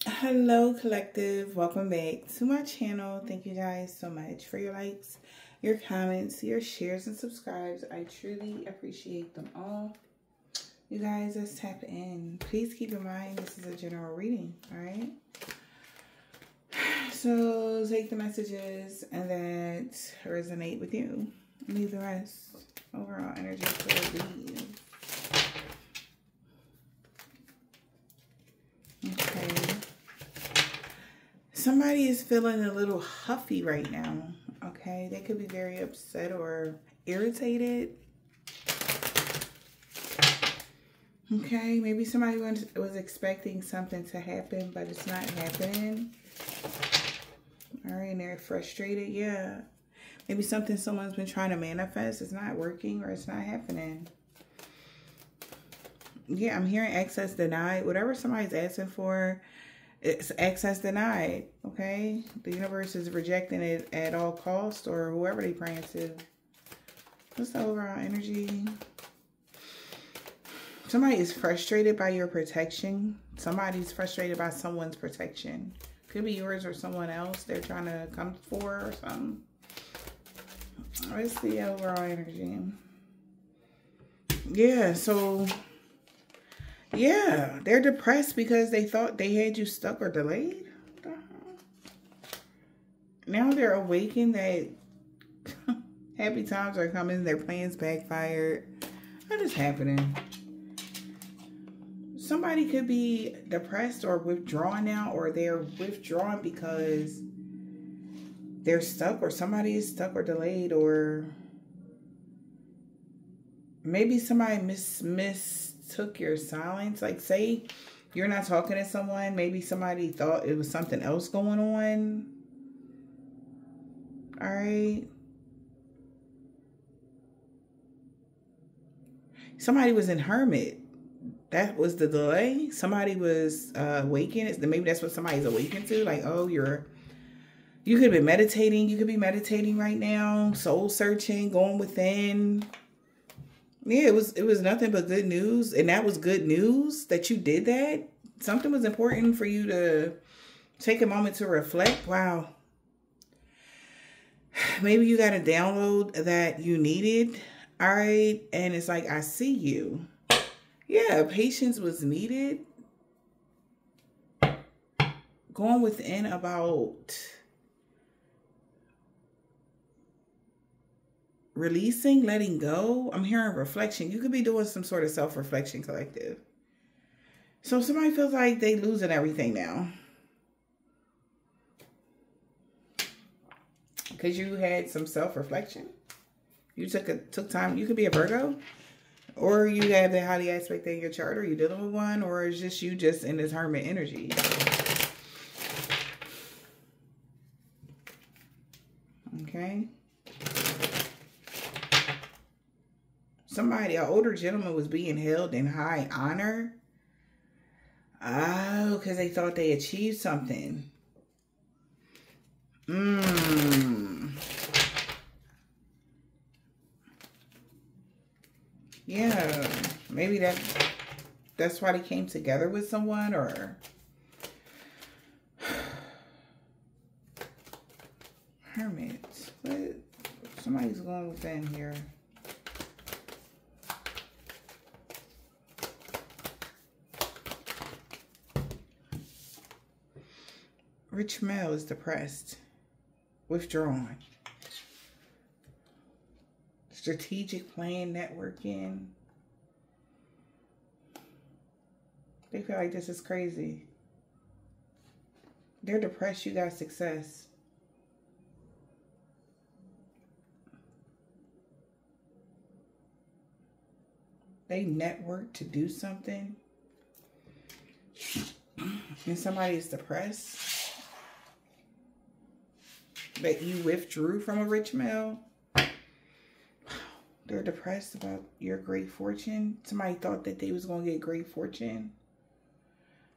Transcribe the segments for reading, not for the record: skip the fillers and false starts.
Hello collective, welcome back to my channel. Thank you guys so much for your likes, your comments, your shares, and subscribes. I truly appreciate them all. You guys, let's tap in. Please keep in mind this is a general reading, all right? So take the messages and that resonate with you. Leave the rest. Overall energy for these. Okay. Somebody is feeling a little huffy right now, okay? They could be very upset or irritated. Okay, maybe somebody was expecting something to happen, but it's not happening. All right, and they're frustrated, yeah. Maybe something someone's been trying to manifest is not working or it's not happening. Yeah, I'm hearing access denied. Whatever somebody's asking for, it's access denied, okay? The universe is rejecting it at all costs, or whoever they praying to. What's the overall energy? Somebody is frustrated by your protection. Somebody's frustrated by someone's protection. Could be yours or someone else they're trying to come for or something. What's the overall energy? Yeah, so... yeah, they're depressed because they thought they had you stuck or delayed. Now they're awakened that happy times are coming. Their plans backfired. What is happening? Somebody could be depressed or withdrawn now, or they're withdrawn because they're stuck, or somebody is stuck or delayed, or maybe somebody mistook your silence. Like, say you're not talking to someone, maybe somebody thought it was something else going on. All right. Somebody was in hermit. That was the delay. Somebody was awakened. Maybe that's what somebody's awakened to. Like, oh, you could be meditating. You could be meditating right now. Soul searching, going within. Yeah, it was nothing but good news. And that was good news that you did that. Something was important for you to take a moment to reflect. Wow. Maybe you got a download that you needed. All right. And it's like, I see you. Yeah, patience was needed. Going within about releasing, letting go. I'm hearing reflection. You could be doing some sort of self-reflection, collective. So somebody feels like they losing everything now. Because you had some self-reflection. You took time. You could be a Virgo. Or you have the highly aspect in your chart. Or you dealing with one. Or it's just you just in this hermit energy. Okay. Somebody, an older gentleman was being held in high honor. Oh, because they thought they achieved something. Yeah, maybe that's why they came together with someone, or hermit. But somebody's going within here. Rich male is depressed, withdrawn. Strategic plan, networking. They feel like this is crazy. They're depressed. You got success. They network to do something. And somebody is depressed. That you withdrew from a rich male. They're depressed about your great fortune. Somebody thought that they was going to get great fortune.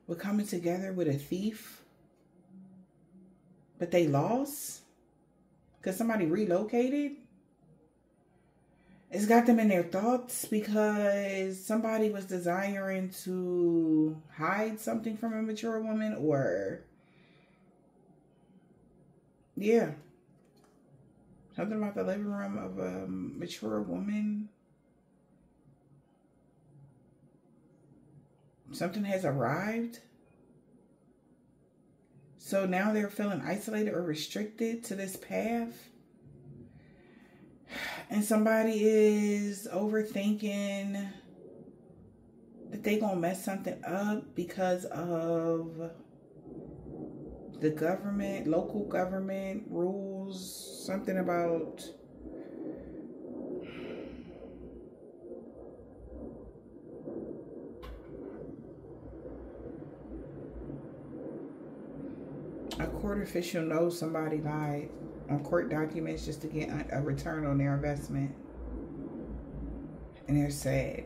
We're coming together with a thief. But they lost. Because somebody relocated. It's got them in their thoughts because somebody was desiring to hide something from a mature woman, or yeah, something about the living room of a mature woman. Something has arrived. So now they're feeling isolated or restricted to this path. And somebody is overthinking that they gonna mess something up because of the government, local government rules, something about a court official knows somebody lied on court documents just to get a return on their investment. And they're sad.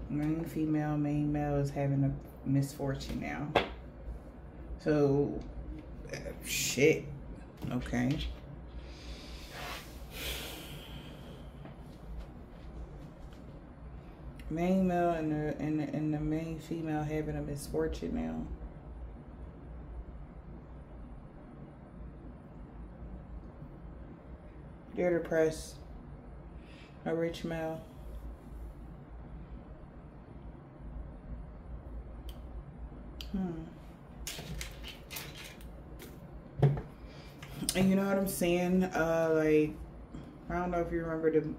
Main female, main male is having a misfortune now. So, shit. Okay. Main male and the main female having a misfortune now. They're depressed. A rich male. And you know what I'm saying? Like, I don't know if you remember the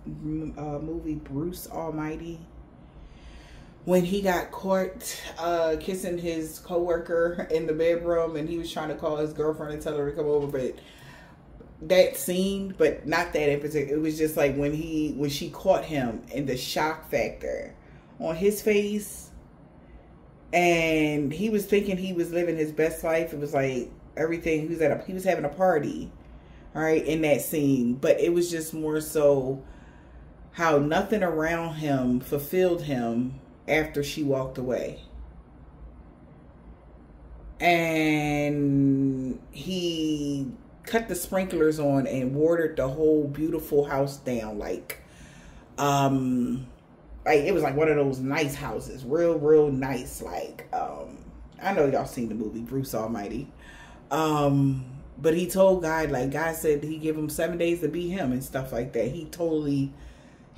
movie Bruce Almighty, when he got caught kissing his coworker in the bedroom, and he was trying to call his girlfriend and tell her to come over, but that scene, but not that in particular, it was just like when she caught him, and the shock factor on his face, and he was thinking he was living his best life. It was like everything, he was having a party, all right, in that scene, but it was just more so how nothing around him fulfilled him after she walked away. And he cut the sprinklers on and watered the whole beautiful house down, like it was like one of those nice houses, real nice, like I know y'all seen the movie Bruce Almighty, but he told God, like, God said he give him 7 days to be him and stuff like that.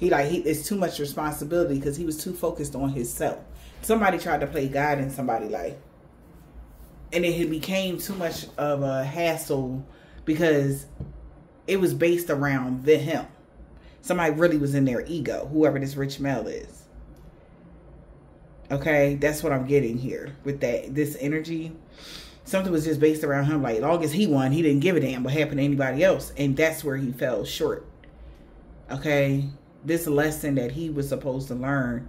It's too much responsibility because he was too focused on himself. Somebody tried to play God in somebody's life, and it became too much of a hassle because it was based around him. Somebody really was in their ego, whoever this rich male is. Okay, that's what I'm getting here with this energy. Something was just based around him. Like, as long as he won, he didn't give a damn what happened to anybody else. And that's where he fell short. Okay, this lesson that he was supposed to learn,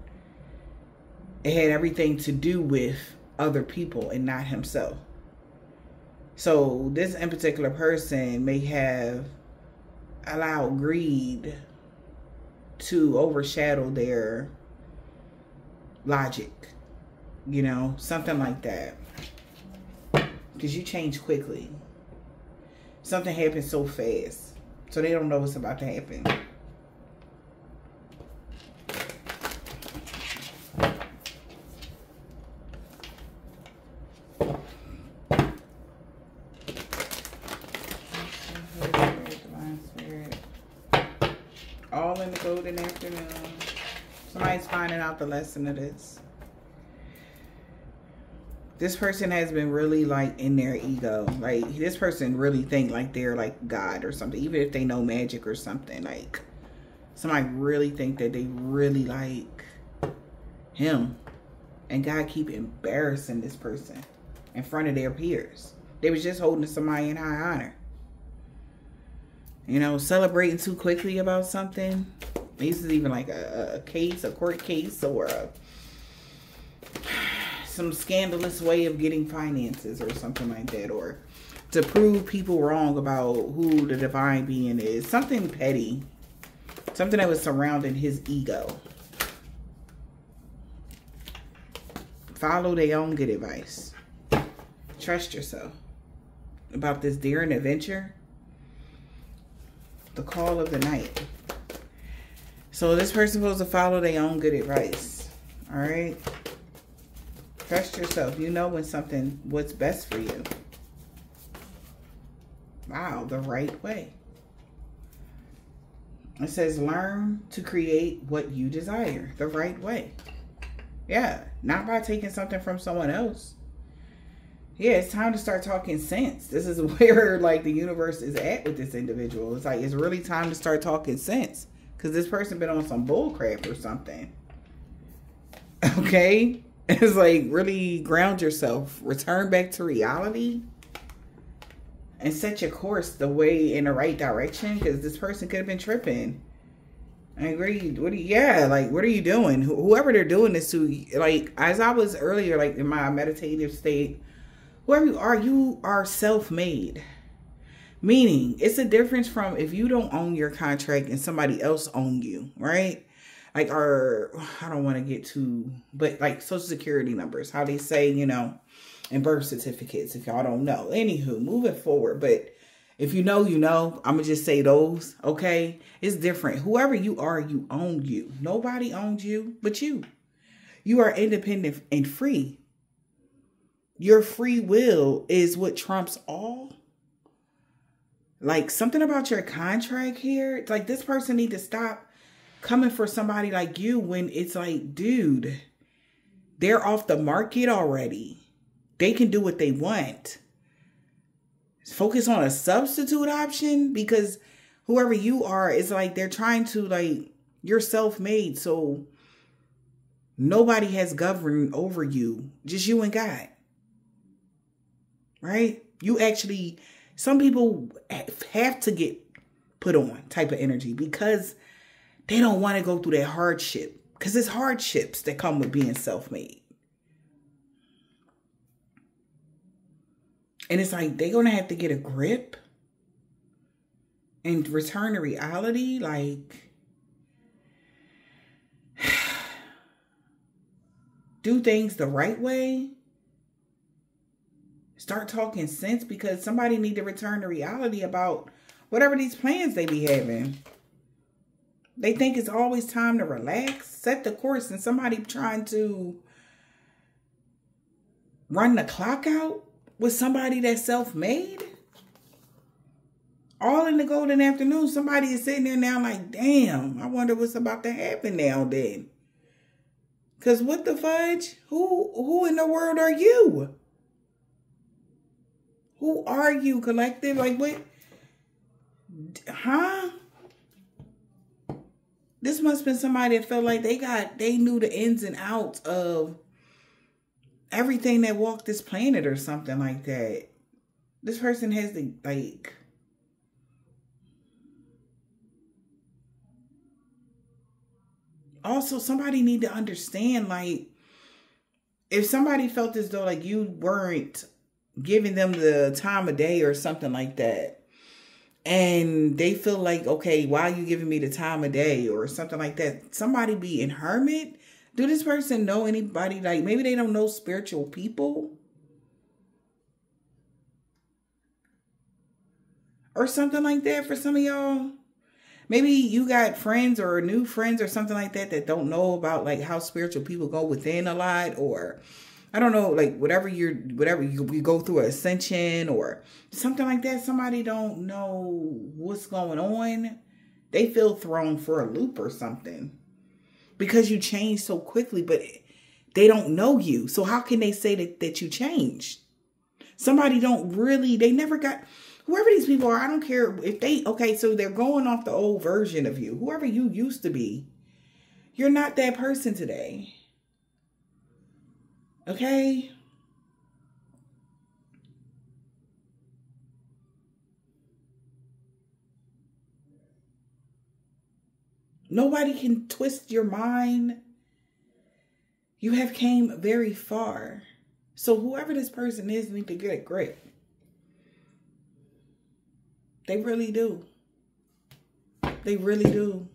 it had everything to do with other people and not himself. So this in particular person may have allowed greed to overshadow their logic, you know, something like that. Because you change quickly. Something happens so fast, so they don't know what's about to happen. All in the golden afternoon. Somebody's finding out the lesson of this. This person has been really like in their ego. Like, this person really think like they're like God or something. Even if they know magic or something. Like, somebody really think that they really like him. And God keep embarrassing this person in front of their peers. They was just holding somebody in high honor. You know, celebrating too quickly about something. This is even like a case, a court case, or some scandalous way of getting finances or something like that. Or to prove people wrong about who the divine being is. Something petty. Something that was surrounding his ego. Follow their own good advice. Trust yourself. about this daring adventure. The call of the night. So this person's supposed to follow their own good advice. All right. Trust yourself. You know what's best for you. Wow, the right way. It says learn to create what you desire the right way. Yeah, not by taking something from someone else. Yeah, it's time to start talking sense. This is where like the universe is at with this individual. It's like it's really time to start talking sense because this person been on some bull crap or something. Okay? It's like really ground yourself, return back to reality, and set your course the way in the right direction because this person could have been tripping. Like, what are you doing? Whoever they're doing this to, like, as I was earlier, like in my meditative state, whoever you are self-made. Meaning, it's a difference from if you don't own your contract and somebody else own you, right? Like, I don't want to get too, but like social security numbers, how they say, you know, and birth certificates, if y'all don't know. Anywho, moving forward, but if you know, you know. I'm going to just say those, okay? It's different. Whoever you are, you own you. Nobody owns you but you. You are independent and free. Your free will is what trumps all. Like, something about your contract here. It's like this person need to stop coming for somebody like you when it's like, dude, they're off the market already. They can do what they want. Focus on a substitute option because whoever you are is like they're trying to like you're self-made. So nobody has governed over you. Just you and God. Right? You actually, some people have to get put on type of energy because they don't want to go through that hardship. Because it's hardships that come with being self-made. And it's like they're going to have to get a grip and return to reality. Like, do things the right way. Start talking sense because somebody need to return to reality about whatever these plans they be having. They think it's always time to relax, set the course, and somebody trying to run the clock out with somebody that's self-made. All in the golden afternoon, somebody is sitting there now like, damn, I wonder what's about to happen now then. Because what the fudge? Who in the world are you? Who are you, collective? Like, what? Huh? This must have been somebody that felt like they knew the ins and outs of everything that walked this planet or something like that. This person has the, like, also somebody need to understand, like, if somebody felt as though like you weren't giving them the time of day or something like that, and they feel like, okay, why are you giving me the time of day or something like that? Somebody being hermit. Do this person know anybody? Like, maybe they don't know spiritual people or something like that for some of y'all. Maybe you got friends or new friends or something like that that don't know about like how spiritual people go within a lot, or I don't know, like whatever you go through an ascension or something like that. Somebody don't know what's going on. They feel thrown for a loop or something because you change so quickly, but they don't know you. So how can they say that you changed? Somebody they never got, whoever these people are, I don't care if okay, so they're going off the old version of you. Whoever you used to be, you're not that person today. Okay? Nobody can twist your mind. You have came very far. So whoever this person is need to get a grip. They really do. They really do.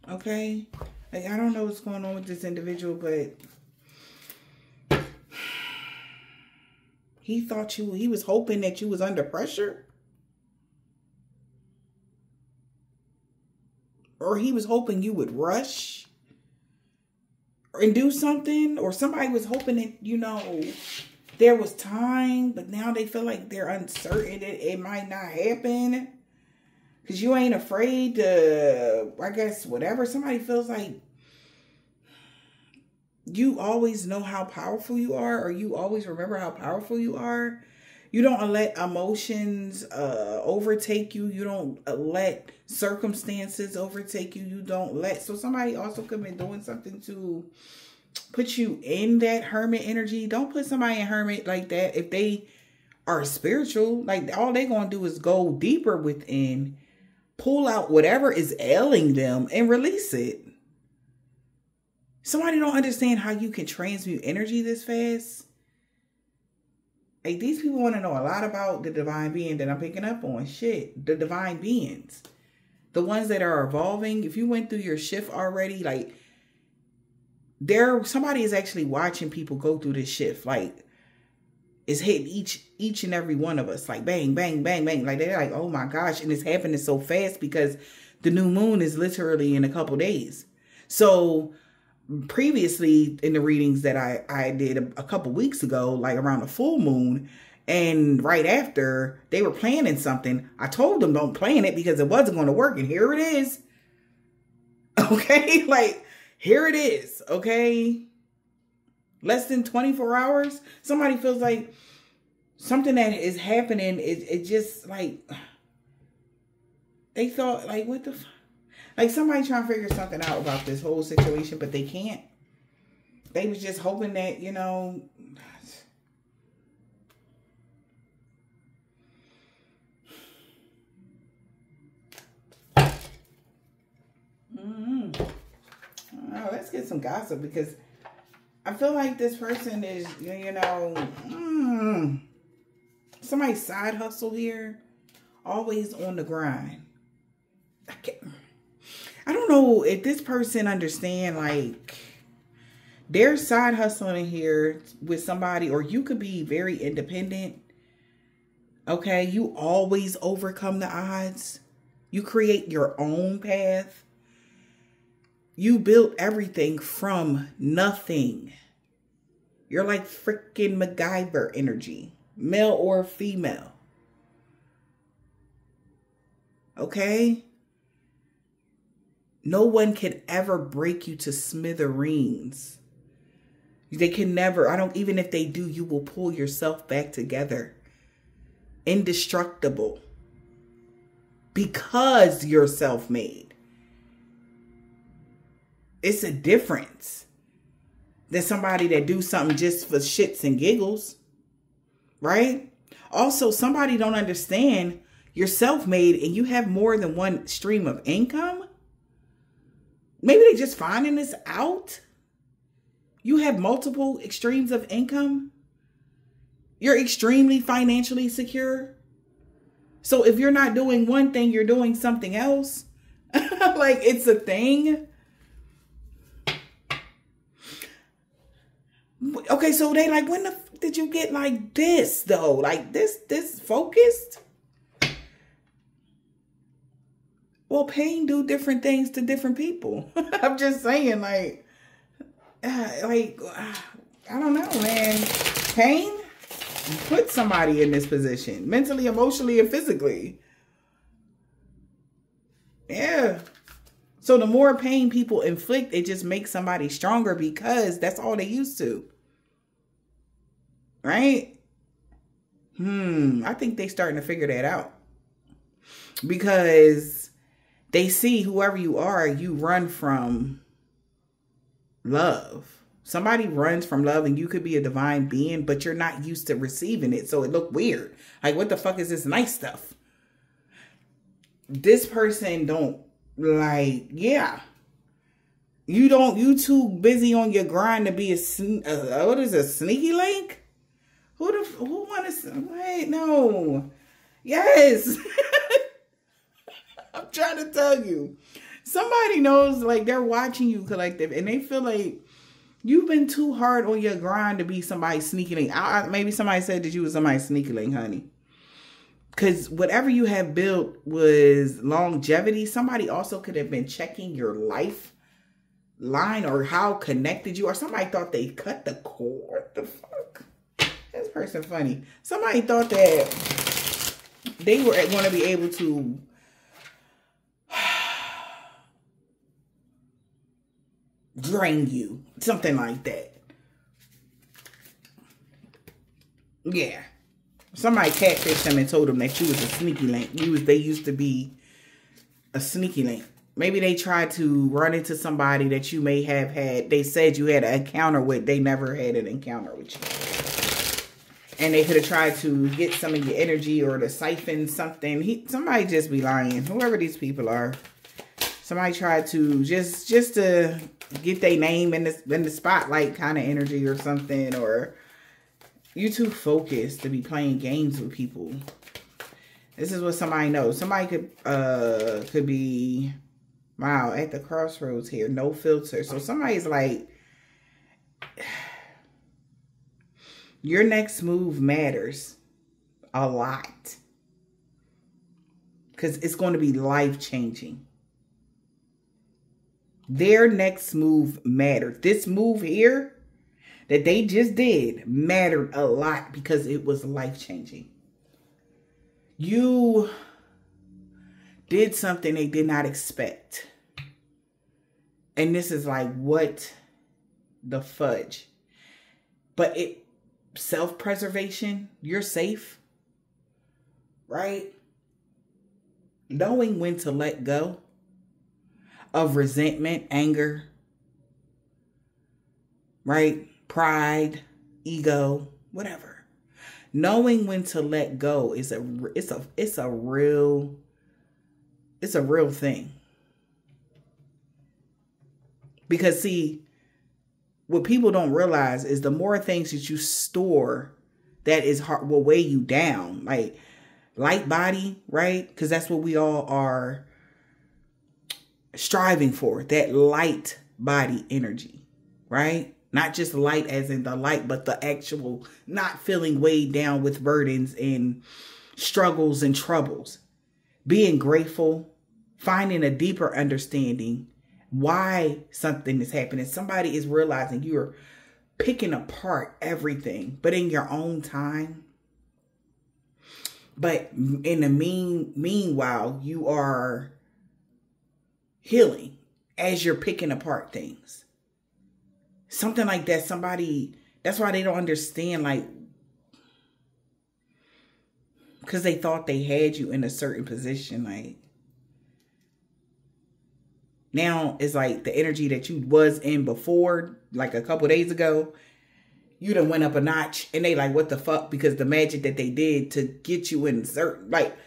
Okay? Like, I don't know what's going on with this individual, but He thought he was hoping that you was under pressure. Or he was hoping you would rush and do something. Or somebody was hoping that, there was time, but now they feel like they're uncertain that it might not happen. Because you ain't afraid to, I guess, whatever. Somebody feels like you always know how powerful you are, or you always remember how powerful you are. You don't let emotions overtake you. You don't let circumstances overtake you. You don't let... So somebody also could be doing something to put you in that hermit energy. Don't put somebody in hermit like that. If they are spiritual, like all they going to do is go deeper within, pull out whatever is ailing them and release it. Somebody don't understand how you can transmute energy this fast. Like, these people want to know a lot about the divine being that I'm picking up on. Shit, the divine beings. The ones that are evolving. If you went through your shift already, like, somebody is actually watching people go through this shift. Like, it's hitting each and every one of us. Like, bang, bang, bang, bang. Like, they're like, oh my gosh. And it's happening so fast because the new moon is literally in a couple days. So previously in the readings that I did a couple weeks ago, like around the full moon, and right after they were planning something, I told them don't plan it because it wasn't going to work. And here it is. Okay. Like, here it is. Okay. Less than 24 hours. Somebody feels like something that is happening. It just like, they thought like, what the fuck? Like, somebody trying to figure something out about this whole situation, but they can't. They was just hoping that, let's get some gossip, because I feel like this person is, somebody's side hustle here, always on the grind. I don't know if this person understand, like, they're side hustling here with somebody, or you could be very independent. Okay, you always overcome the odds. You create your own path. You built everything from nothing. You're like freaking MacGyver energy, male or female. Okay? No one can ever break you to smithereens. They can never. Even if they do, you will pull yourself back together. Indestructible. Because you're self-made. It's a difference than somebody that do something just for shits and giggles. Right? Also, somebody don't understand you're self-made and you have more than one stream of income. Maybe they just finding this out. You have multiple extremes of income. You're extremely financially secure. So if you're not doing one thing, you're doing something else. Like, it's a thing. Okay, so they like, when the f did you get like this though? Like this focused? Well, pain do different things to different people. I'm just saying, like, I don't know, man. Pain put somebody in this position, mentally, emotionally, and physically. Yeah. So the more pain people inflict, it just makes somebody stronger because that's all they used to. Right? I think they starting to figure that out. Because they see whoever you are, you run from love. Somebody runs from love, and you could be a divine being, but you're not used to receiving it. So it look weird. Like, what the fuck is this nice stuff? This person don't like, yeah. You too busy on your grind to be what is a sneaky link? Who want to, wait, no. Yes. I'm trying to tell you. Somebody knows, like, they're watching you, collective, and they feel like You've been too hard on your grind to be somebody sneaky link. Maybe somebody said that you was somebody sneaky link, honey. Because whatever you have built was longevity. Somebody also could have been checking your life line or how connected you are. Somebody thought they cut the cord. What the fuck? This person funny. Somebody thought that they were going to be able to drain you. Something like that. Yeah. Somebody catfished them and told them that you was a sneaky link. They used to be a sneaky link. Maybe they tried to run into somebody that you may have had. They said you had an encounter with. They never had an encounter with you. And they could have tried to get some of your energy or to siphon something. Somebody just be lying. Whoever these people are. Somebody tried to just to get their name in the spotlight kind of energy or something. Or you too focused to be playing games with people. This is what somebody knows. Somebody could be, wow, at the crossroads here. No filter. So somebody's like, your next move matters a lot. Because it's going to be life-changing. Their next move mattered. This move here that they just did mattered a lot because it was life-changing. You did something they did not expect. And this is like, what the fudge? But self-preservation, you're safe, right? Knowing when to let go of resentment, anger, right? Pride, ego, whatever. Knowing when to let go is a real thing. Because see, what people don't realize is the more things that you store, that is hard, will weigh you down. Like light body, right? Because that's what we all are striving for. That light body energy, right? Not just light as in the light, but the actual not feeling weighed down with burdens and struggles and troubles. Being grateful, finding a deeper understanding why something is happening. Somebody is realizing you're picking apart everything, but in your own time. But in the meanwhile, you are healing as you're picking apart things. Something like that. That's why they don't understand, like, because they thought they had you in a certain position. Like, now it's like the energy that you was in before, like a couple days ago, you done went up a notch, and they like, what the fuck? Because the magic that they did to get you in certain, like,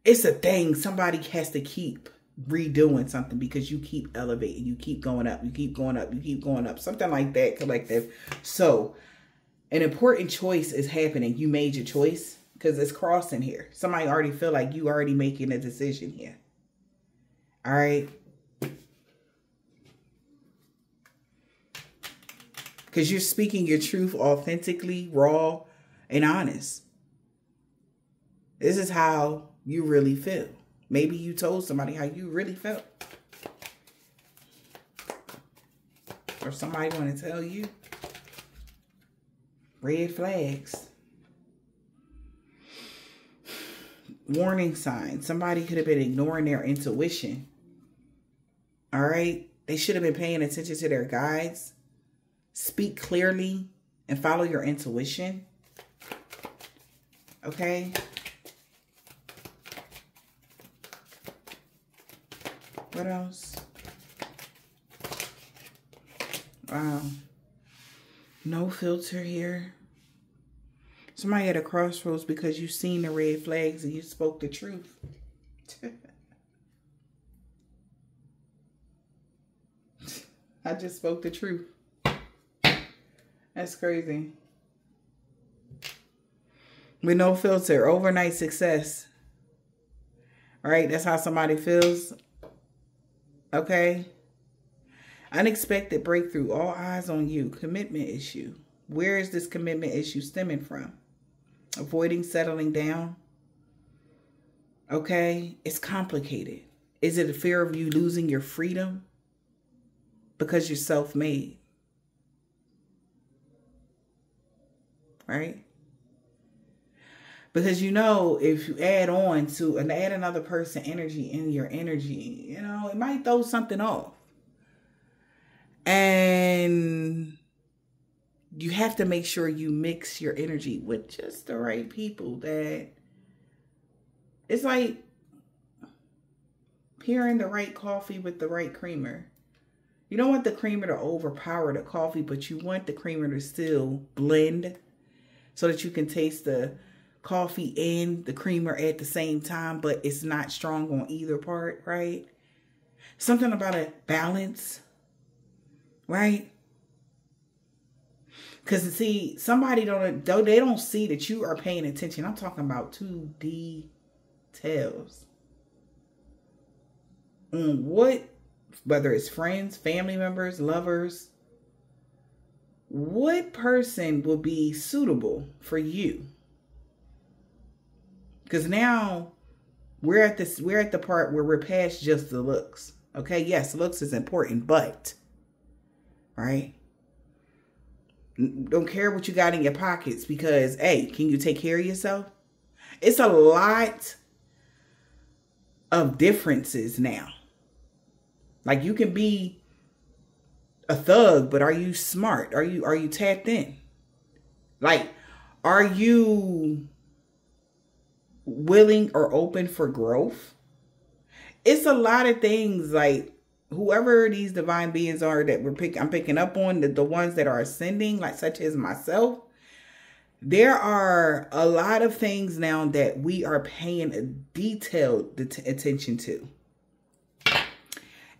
it's a thing. Somebody has to keep redoing something because you keep elevating, you keep going up, you keep going up, you keep going up. Something like that, collective. So an important choice is happening. You made your choice because it's crossing here. Somebody already feel like you already making a decision here. All right. Because you're speaking your truth authentically, raw, and honest. This is how you really feel. Maybe you told somebody how you really felt. Or somebody want to tell you. Red flags. Warning signs. Somebody could have been ignoring their intuition. All right? They should have been paying attention to their guides. Speak clearly and follow your intuition. Okay? What else? Wow. No filter here. Somebody at a crossroads because you seen the red flags and you spoke the truth. I just spoke the truth. That's crazy. With no filter. Overnight success. All right? That's how somebody feels. Okay? Unexpected breakthrough. All eyes on you. Commitment issue. Where is this commitment issue stemming from? Avoiding settling down. Okay. It's complicated. Is it a fear of you losing your freedom? Because you're self-made. Right? Because you know, if you add on to and add another person energy in your energy, you know, it might throw something off. And you have to make sure you mix your energy with just the right people. That it's like pairing the right coffee with the right creamer. You don't want the creamer to overpower the coffee, but you want the creamer to still blend so that you can taste the coffee and the creamer at the same time, but it's not strong on either part, right? Something about a balance, right? Because see, somebody they don't see that you are paying attention. I'm talking about to details on what, whether it's friends, family members, lovers, what person will be suitable for you. Because now we're at the part where we're past just the looks. Okay, yes, looks is important, but right? Don't care what you got in your pockets, because hey, can you take care of yourself? It's a lot of differences now. Like, you can be a thug, but are you smart? Are you tapped in? Like, are you willing or open for growth? It's a lot of things. Like, whoever these divine beings are that I'm picking up on, the ones that are ascending, like such as myself, there are a lot of things now that we are paying a detailed attention to.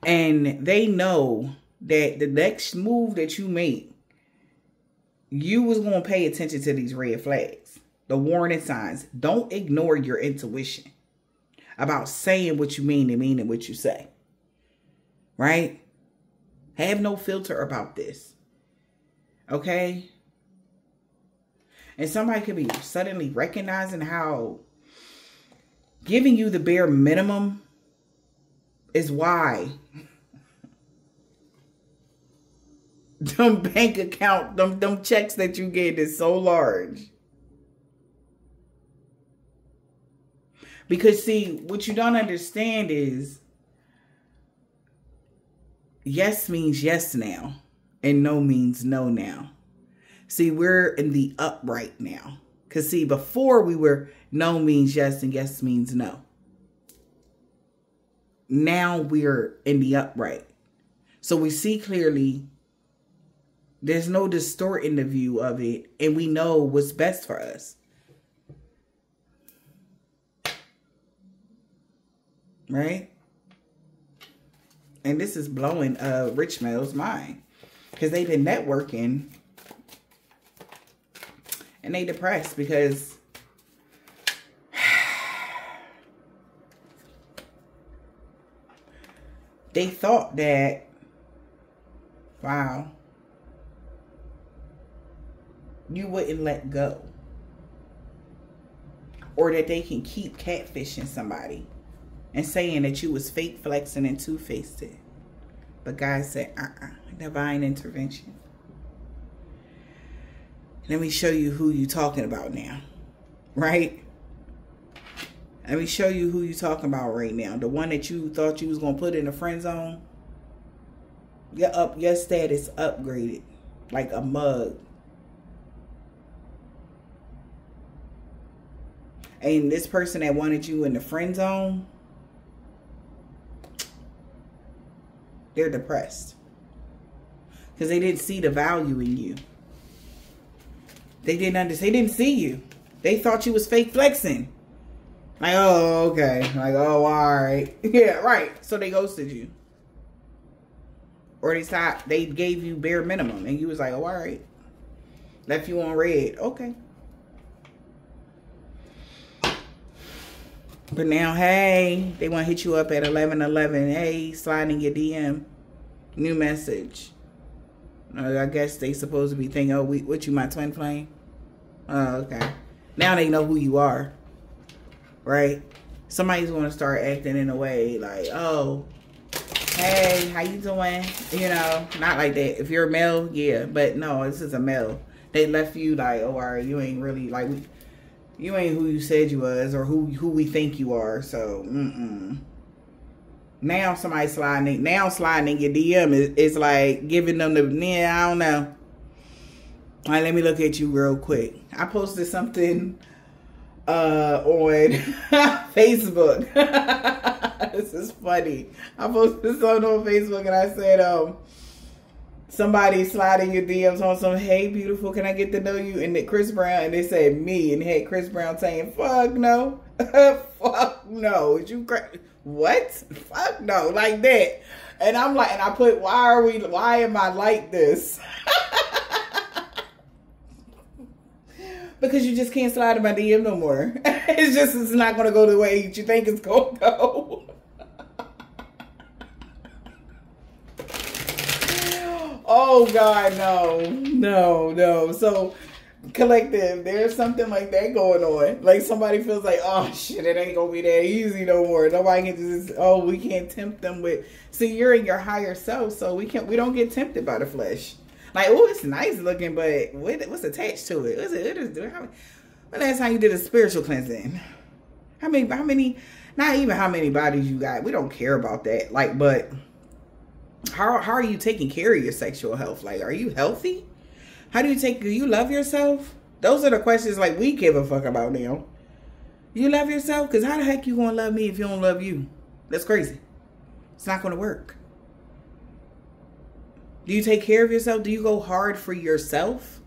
And they know that the next move that you make, you was going to pay attention to these red flags, the warning signs. Don't ignore your intuition about saying what you mean and meaning what you say. Right? Have no filter about this. Okay? And somebody could be suddenly recognizing how giving you the bare minimum is why them bank account, them checks that you get is so large. Because see, what you don't understand is yes means yes now, and no means no now. See, we're in the upright now. Because see, before we were no means yes and yes means no. Now we're in the upright. So we see clearly. There's no distorting the view of it. And we know what's best for us. Right? And this is blowing Rich Mel's mind. Because they've been networking. And they depressed because they thought that, wow, you wouldn't let go. Or that they can keep catfishing somebody and saying that you was fake flexing and two-faced it. But God said, divine intervention. Let me show you who you talking about now. Right? Let me show you who you talking about right now. The one that you thought you was going to put in a friend zone. Your status upgraded. Like a mug. And this person that wanted you in the friend zone, they're depressed. Because they didn't see the value in you. They didn't understand. They didn't see you. They thought you was fake flexing. Like, oh, okay. Like, oh, all right. Yeah, right. So they ghosted you. Or they gave you bare minimum. And you was like, oh, all right. Left you on red. Okay. But now, hey, they want to hit you up at 11:11. Hey, slide in your DM. New message. I guess they supposed to be thinking, oh, what you, my twin flame? Oh, okay. Now they know who you are. Right? Somebody's going to start acting in a way like, oh, hey, how you doing? You know, not like that. If you're a male, yeah. But no, this is a male. They left you like, oh, all right, you ain't really, like, you ain't who you said you was or who we think you are. So, Now somebody sliding in your DM is like giving them the, I don't know. All right, let me look at you real quick. I posted something on Facebook. This is funny. I posted something on Facebook and I said, somebody sliding your DMs on some, hey, beautiful, can I get to know you? And then Chris Brown, and they said me, and had Chris Brown saying, fuck no. Fuck no. Is you crazy? What? Fuck no, like that. And I'm like, and I put, why am I like this? Because you just can't slide in my DM no more. It's not going to go the way you think it's going to go. Oh, God, no. So, collective, there's something like that going on. Like somebody feels like, oh, shit, it ain't going to be that easy no more. Nobody can just, oh, we can't tempt them with. See, you're in your higher self, so we don't get tempted by the flesh. Like, oh, it's nice looking, but what's attached to it? When last time you did a spiritual cleansing? How many, not even how many bodies you got. We don't care about that. Like, but how are you taking care of your sexual health? Like, are you healthy? Do you love yourself? Those are the questions like we give a fuck about now. You love yourself? Because how the heck you going to love me if you don't love you? That's crazy. It's not going to work. Do you take care of yourself? Do you go hard for yourself?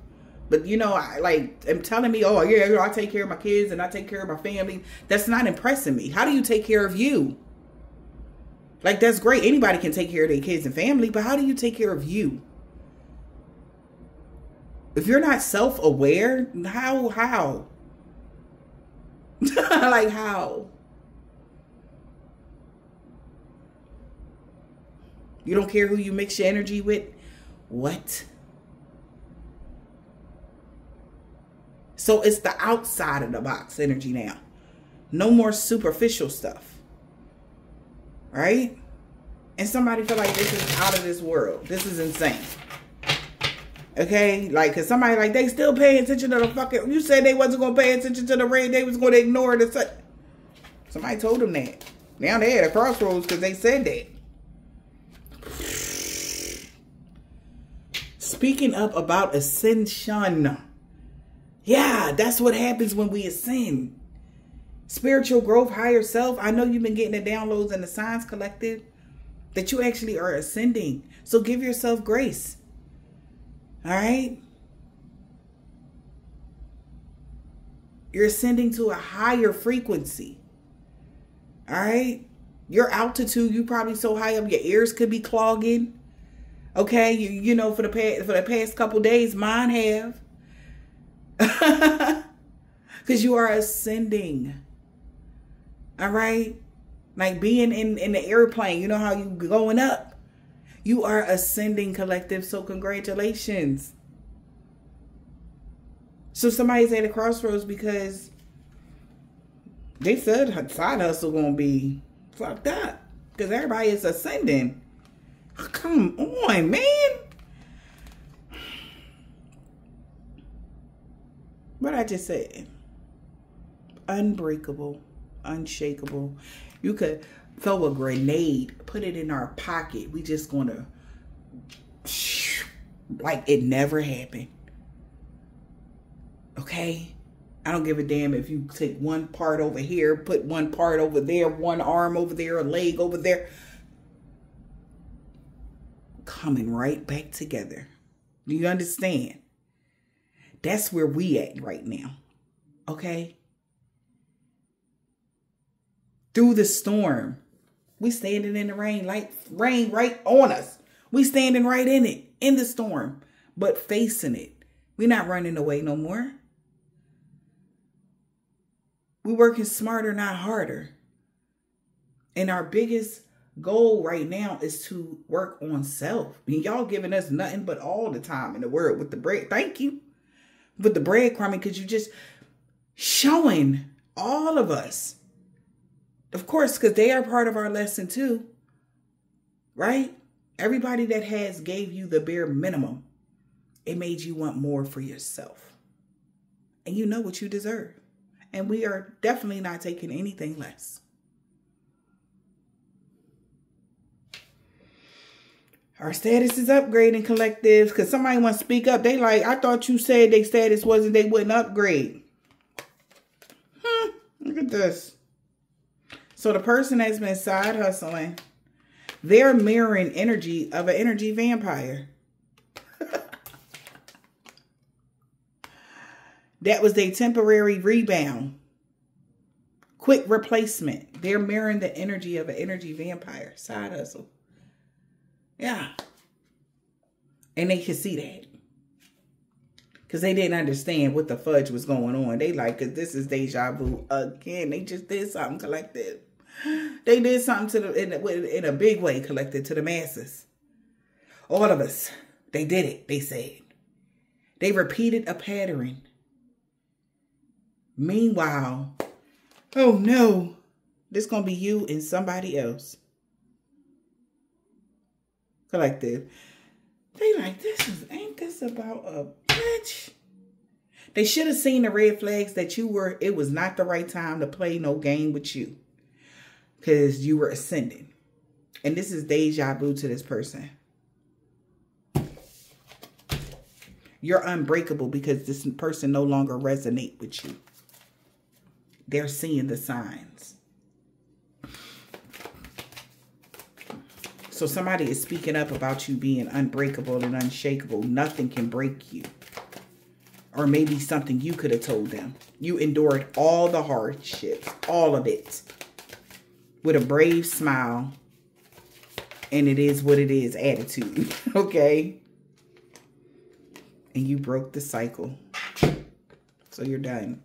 But, you know, I'm telling me, oh, yeah, I take care of my kids and I take care of my family. That's not impressing me. How do you take care of you? Like, that's great. Anybody can take care of their kids and family, but how do you take care of you? If you're not self-aware, how? Like, how? You don't care who you mix your energy with? What? So it's the outside of the box energy now. No more superficial stuff. Right? And somebody feel like this is out of this world. This is insane. Okay? Like, cause somebody like, they still paying attention to the fucking, you said they wasn't going to pay attention to the rain. They was going to ignore the, somebody told them that. Now they're at a crossroads because they said that. Speaking up about ascension. Yeah, that's what happens when we ascend. Spiritual growth, higher self. I know you've been getting the downloads in the Signs Collective that you actually are ascending. So give yourself grace. All right? You're ascending to a higher frequency. All right? Your altitude, you probably so high up, your ears could be clogging. Okay? You know, for the past couple days, mine have. Because you are ascending. All right? Like being in the airplane, you know how you going up? You are ascending, collective. So congratulations. So somebody's at a crossroads because they said side hustle gonna be fucked up. Because everybody is ascending. Come on, man. What I just said. Unbreakable. Unshakable. You could throw a grenade, put it in our pocket. We just gonna, like it never happened. Okay? I don't give a damn if you take one part over here, put one part over there, one arm over there, a leg over there. Coming right back together. Do you understand? That's where we at right now. Okay? Through the storm. We standing in the rain, like rain right on us. We standing right in it, in the storm, but facing it. We not running away no more. We working smarter, not harder. And our biggest goal right now is to work on self. I mean, y'all giving us nothing but all the time in the world with the bread. Thank you. With the breadcrumbing, because you just showing all of us. Of course, because they are part of our lesson too. Right? Everybody that has gave you the bare minimum, it made you want more for yourself. And you know what you deserve. And we are definitely not taking anything less. Our status is upgrading, collectives. Because somebody wants to speak up. They like, I thought you said their status wasn't, they wouldn't upgrade. Look at this. So the person that's been side hustling, they're mirroring energy of an energy vampire. That was their temporary rebound. Quick replacement. They're mirroring the energy of an energy vampire. Side hustle. Yeah. And they could see that. Because they didn't understand what the fudge was going on. They like, because this is deja vu again. They just did something collective. They did something to the in a big way collective to the masses. All of us. They did it, they said. They repeated a pattern. Meanwhile, oh no, this gonna be you and somebody else. Collective. They like, ain't this about a bitch? They should have seen the red flags that it was not the right time to play no game with you. Because you were ascending. And this is deja vu to this person. You're unbreakable because this person no longer resonates with you. They're seeing the signs. So somebody is speaking up about you being unbreakable and unshakable. Nothing can break you. Or maybe something you could have told them. You endured all the hardships. All of it. With a brave smile. And it is what it is attitude. Okay? And you broke the cycle. So you're done.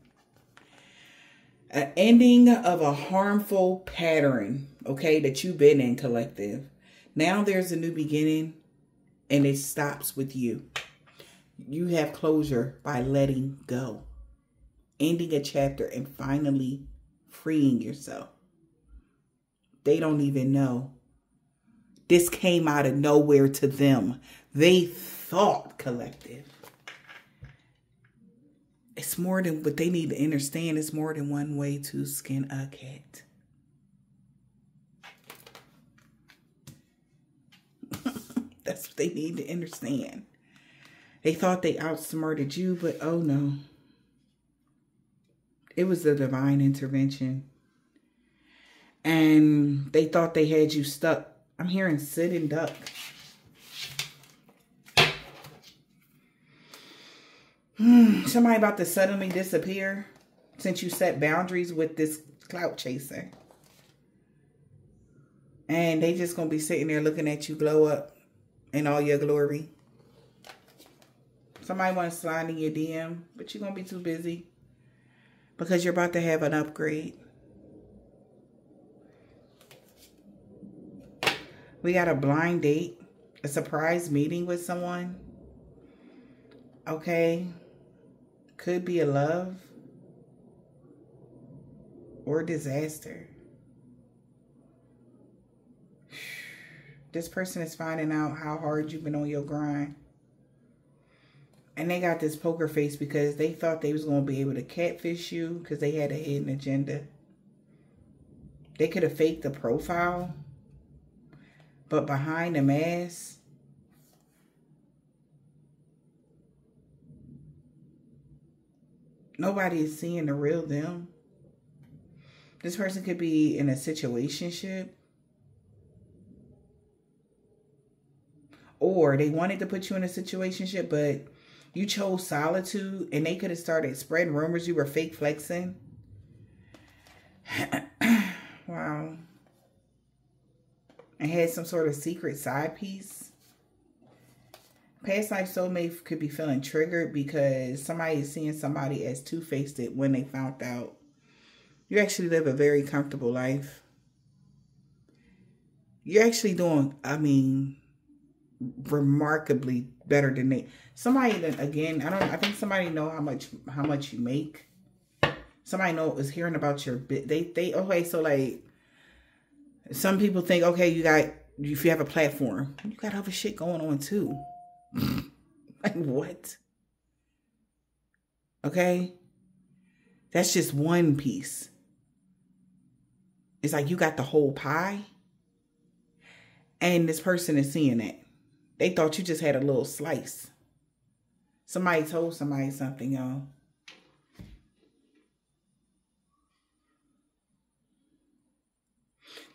An ending of a harmful pattern. Okay? That you've been in, collective. Now there's a new beginning. And it stops with you. You have closure by letting go. Ending a chapter and finally freeing yourself. They don't even know. This came out of nowhere to them. They thought, collective. It's more than what they need to understand. It's more than one way to skin a cat. That's what they need to understand. They thought they outsmarted you, but oh no. It was a divine intervention. And they thought they had you stuck. I'm hearing sit and duck. Somebody about to suddenly disappear since you set boundaries with this clout chaser. And they just going to be sitting there looking at you glow up in all your glory. Somebody want to slide in your DM, but you're going to be too busy because you're about to have an upgrade. We got a blind date, a surprise meeting with someone. Okay. Could be a love or disaster. This person is finding out how hard you've been on your grind. And they got this poker face because they thought they was going to be able to catfish you because they had a hidden agenda. They could have faked the profile. But behind the mask, nobody is seeing the real them. This person could be in a situationship. Or they wanted to put you in a situationship, but you chose solitude. And they could have started spreading rumors you were fake flexing. Wow. And had some sort of secret side piece. Past life soulmate could be feeling triggered because somebody is seeing somebody as two-faced when they found out. You actually live a very comfortable life. You're actually doing, I mean, remarkably better than they. Somebody that, again, I think somebody know how much you make. Somebody know is hearing about your bit. Okay, so like some people think, okay, if you have a platform, you got other shit going on too. Like what? Okay? That's just one piece. It's like you got the whole pie. And this person is seeing that. They thought you just had a little slice. Somebody told somebody something, y'all.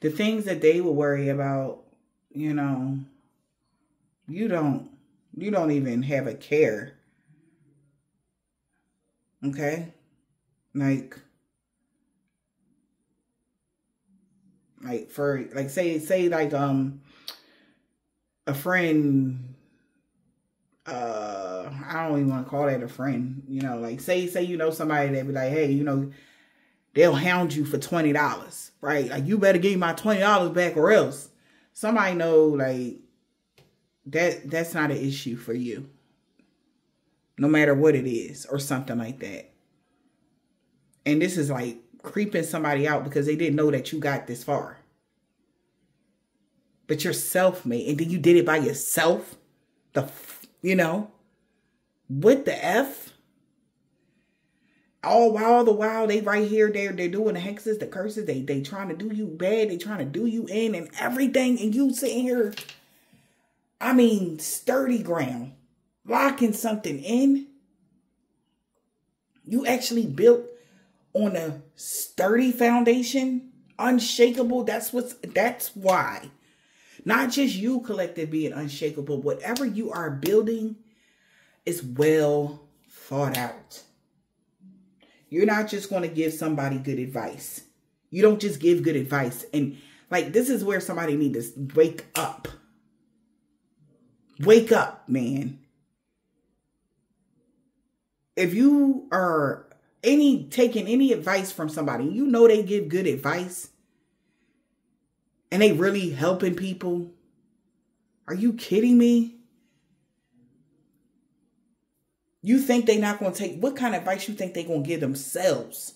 The things that they will worry about, you know, you don't even have a care. Okay? Like for, like, say like, a friend, I don't even want to call that a friend, you know, like say, you know, somebody that be like, hey, you know, they'll hound you for $20, right? Like, you better give me my $20 back or else. Somebody know, like, that's not an issue for you. No matter what it is or something like that. And this is like creeping somebody out because they didn't know that you got this far. But you're self-made. And then you did it by yourself. You know, what the F? All the while they right here, they're doing the hexes, the curses, they trying to do you bad, they trying to do you in and everything, and you sitting here, I mean, sturdy ground, locking something in. You actually built on a sturdy foundation, unshakable. That's why. Not just you, collective, being unshakable. Whatever you are building is well thought out. You're not just going to give somebody good advice. You don't just give good advice. And like, this is where somebody needs to wake up. Wake up, man. If you are taking any advice from somebody, you know they give good advice and they really helping people. Are you kidding me? You think they're not going to take, what kind of advice you think they're going to give themselves?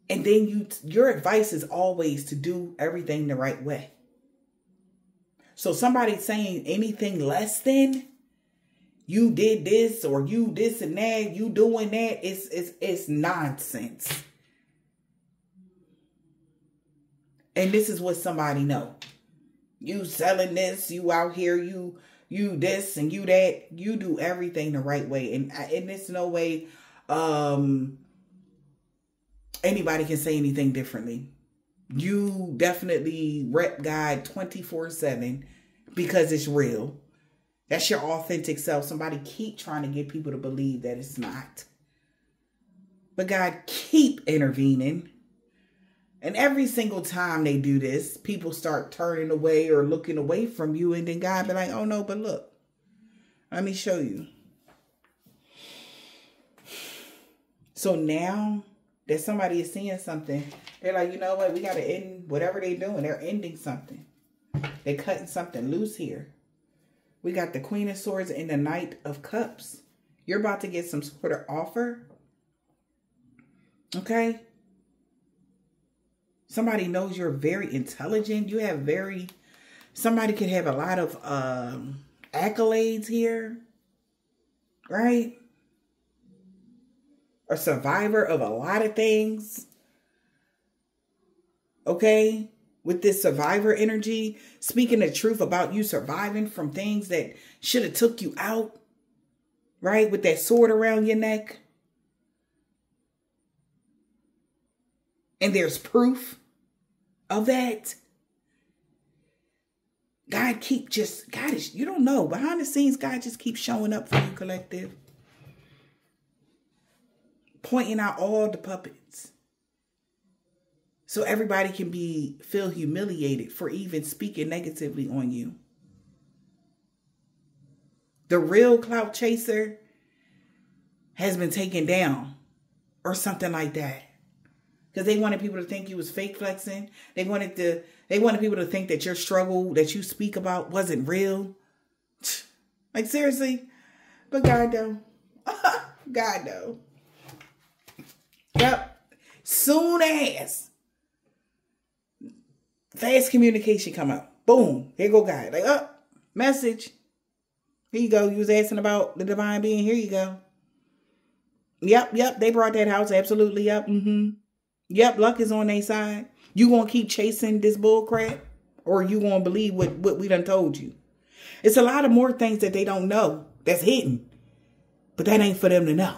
And then your advice is always to do everything the right way. So somebody saying anything less than, you did this or you this and that, you doing that, it's nonsense. And this is what somebody know. You selling this, you out here, you this and you that. You do everything the right way. And there's no way anybody can say anything differently. You definitely rep God 24/7 because it's real. That's your authentic self. Somebody keep trying to get people to believe that it's not. But God keep intervening. And every single time they do this, people start turning away or looking away from you. And then God be like, oh no, but look, let me show you. So now that somebody is seeing something, they're like, you know what? We got to end whatever they're doing. They're ending something. They're cutting something loose here. We got the Queen of Swords and the Knight of Cups. You're about to get some sort of offer. Okay? Somebody knows you're very intelligent. You have somebody could have a lot of accolades here. Right? A survivor of a lot of things. Okay? With this survivor energy, speaking the truth about you surviving from things that should have took you out. Right? With that sword around your neck. And there's proof of that. God is, you don't know. Behind the scenes, God just keeps showing up for you, collective. Pointing out all the puppets. So everybody can feel humiliated for even speaking negatively on you. The real clout chaser has been taken down. Or something like that. Because they wanted people to think you was fake flexing. They wanted people to think that your struggle that you speak about wasn't real. Like, seriously. But God, though. God, though. Yep. Soon as fast communication come out. Boom. Here go God. Like, oh, message. Here you go. You was asking about the divine being. Here you go. Yep. They brought that house. Absolutely. Yep. Yep. Luck is on their side. You gonna keep chasing this bull crap? Or you gonna believe what we done told you? It's a lot of more things that they don't know that's hidden. But that ain't for them to know.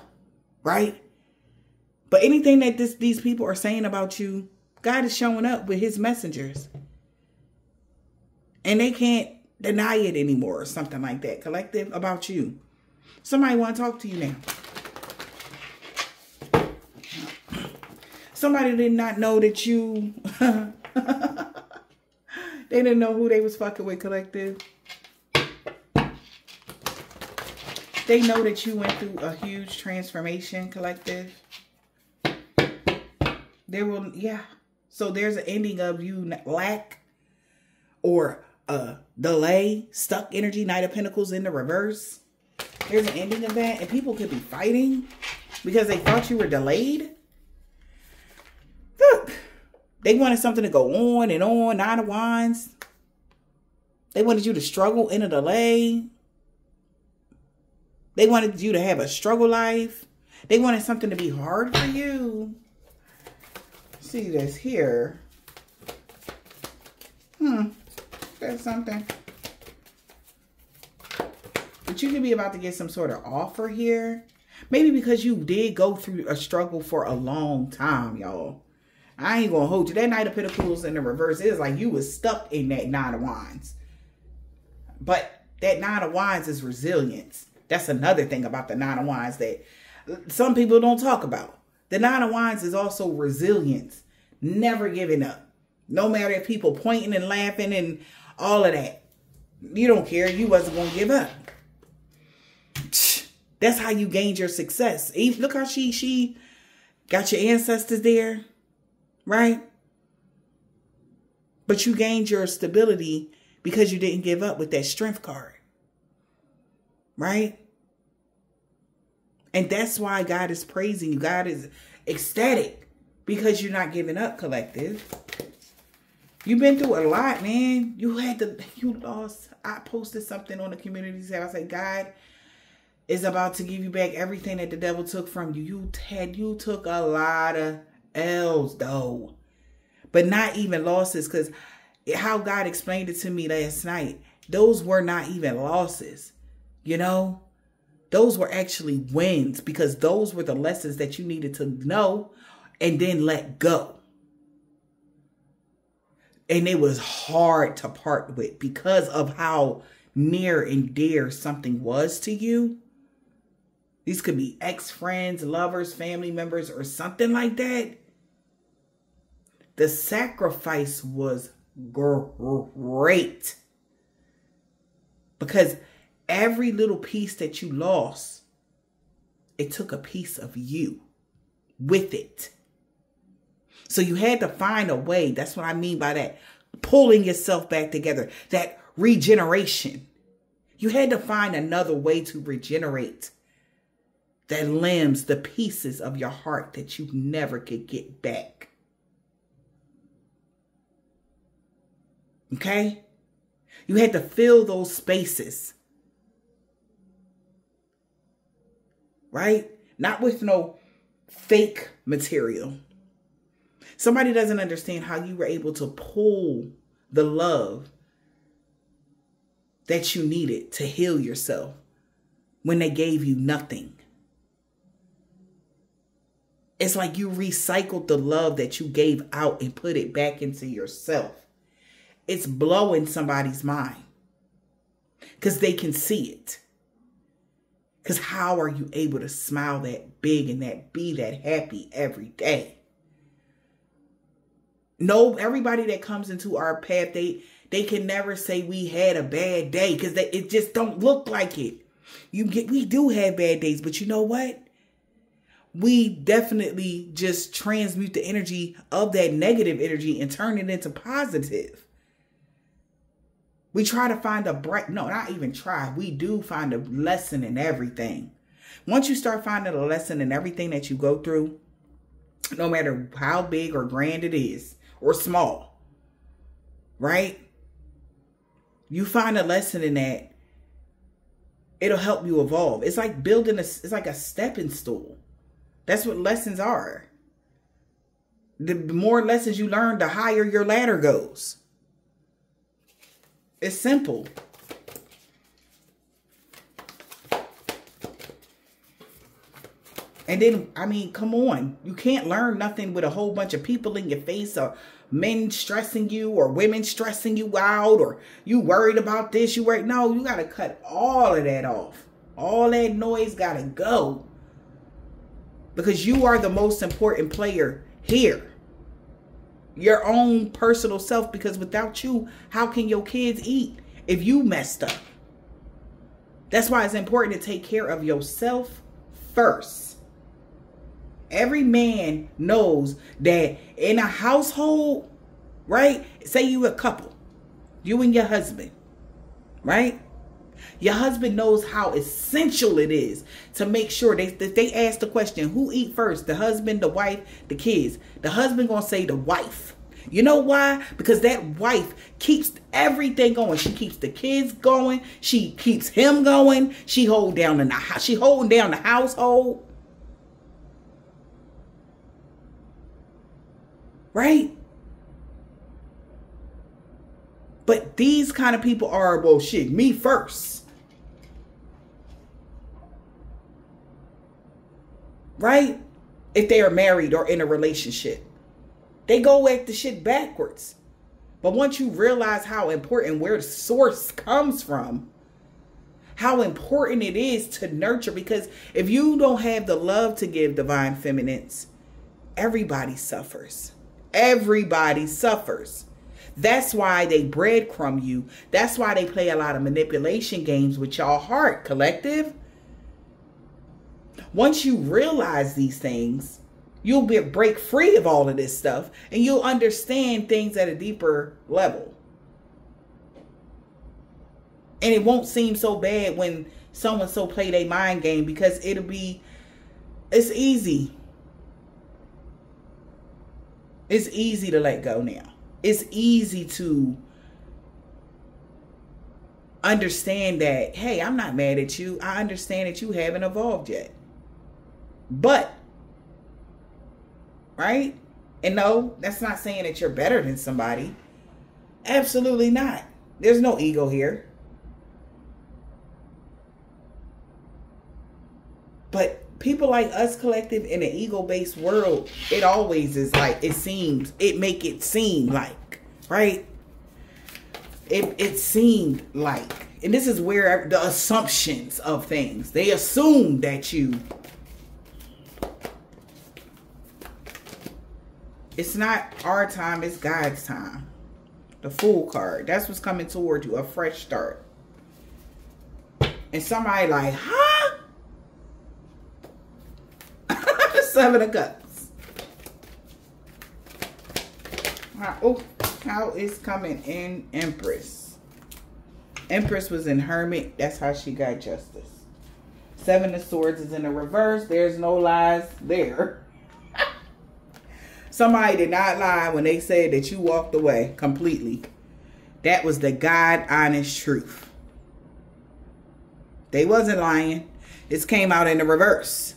Right? But anything that these people are saying about you, God is showing up with his messengers. And they can't deny it anymore or something like that. Collective about you. Somebody want to talk to you now. Somebody did not know that you... They didn't know who they was fucking with, collective. They know that you went through a huge transformation, collective. So there's an ending of you lack or delay, stuck energy, Knight of Pentacles in the reverse. There's an ending of that. And people could be fighting because they thought you were delayed. Look, they wanted something to go on and on. Nine of Wands. They wanted you to struggle in a delay. They wanted you to have a struggle life. They wanted something to be hard for you. See this here. That's something. But you could be about to get some sort of offer here. Maybe because you did go through a struggle for a long time, y'all. I ain't gonna hold you. That Knight of Pentacles in the reverse is like you was stuck in that Nine of Wands. But that Nine of Wands is resilience. That's another thing about the Nine of Wands that some people don't talk about. The Nine of Wands is also resilience. Never giving up. No matter if people pointing and laughing and all of that. You don't care. You wasn't going to give up. That's how you gained your success. Look how she got your ancestors there. Right? But you gained your stability because you didn't give up with that strength card. Right? And that's why God is praising you. God is ecstatic because you're not giving up, collective. You've been through a lot, man. You lost. I posted something on the community tab. I said, God is about to give you back everything that the devil took from you. You took a lot of L's, though. But not even losses, because how God explained it to me last night, those were not even losses. You know? Those were actually wins, because those were the lessons that you needed to know and then let go. And it was hard to part with because of how near and dear something was to you. These could be ex-friends, lovers, family members, or something like that. The sacrifice was great. Because every little piece that you lost, it took a piece of you with it. So you had to find a way. That's what I mean by that. Pulling yourself back together. That regeneration. You had to find another way to regenerate the limbs, the pieces of your heart that you never could get back. Okay? You had to fill those spaces. Right? Not with no fake material. Somebody doesn't understand how you were able to pull the love that you needed to heal yourself when they gave you nothing. It's like you recycled the love that you gave out and put it back into yourself. It's blowing somebody's mind because they can see it. Because how are you able to smile that big and be that happy every day? No, everybody that comes into our path, they can never say we had a bad day because it just don't look like it. We do have bad days, but you know what? we definitely just transmute the energy of that negative energy and turn it into positive. We try to find a bright, no, not even try. We do find a lesson in everything. Once you start finding a lesson in everything that you go through, no matter how big or grand it is or small, right? You find a lesson in that, it'll help you evolve. It's like building it's like a stepping stool. That's what lessons are. The more lessons you learn, the higher your ladder goes. It's simple. And then, I mean, come on. You can't learn nothing with a whole bunch of people in your face, or men stressing you, or women stressing you out, or you worried about this, you worried. No, you got to cut all of that off. All that noise got to go. Because you are the most important player here. Your own personal self. Because without you, how can your kids eat if you messed up? That's why it's important to take care of yourself first. Every man knows that in a household, right? Say you a couple, you and your husband, right? Your husband knows how essential it is to make sure that they ask the question, who eat first? The husband, the wife, the kids. The husband gonna say the wife. You know why? Because that wife keeps everything going. She keeps the kids going. She keeps him going. She holding down the household. Right? But these kind of people are, well, shit, me first. Right? If they are married or in a relationship, they go at the shit backwards. But once you realize how important where the source comes from, how important it is to nurture, because if you don't have the love to give, divine feminines, everybody suffers. Everybody suffers. That's why they breadcrumb you. That's why they play a lot of manipulation games with y'all heart, collective. Once you realize these things, you'll break free of all of this stuff, and you'll understand things at a deeper level. And it won't seem so bad when someone so play their mind game, because it's easy. It's easy to let go now. It's easy to understand that, hey, I'm not mad at you. I understand that you haven't evolved yet. But, right? And no, that's not saying that you're better than somebody. Absolutely not. There's no ego here. But people like us, collective, in an ego-based world, it always is like, it make it seem like, right? It seemed like, and this is where the assumptions of things, they assume that it's not our time, it's God's time. The Fool card, that's what's coming toward you, a fresh start. And somebody like, huh? Seven of Cups. Oh, how is coming in Empress? Empress was in Hermit. That's how she got justice. Seven of Swords is in the reverse. There's no lies there. Somebody did not lie when they said that you walked away completely. That was the God honest truth. They wasn't lying. This came out in the reverse.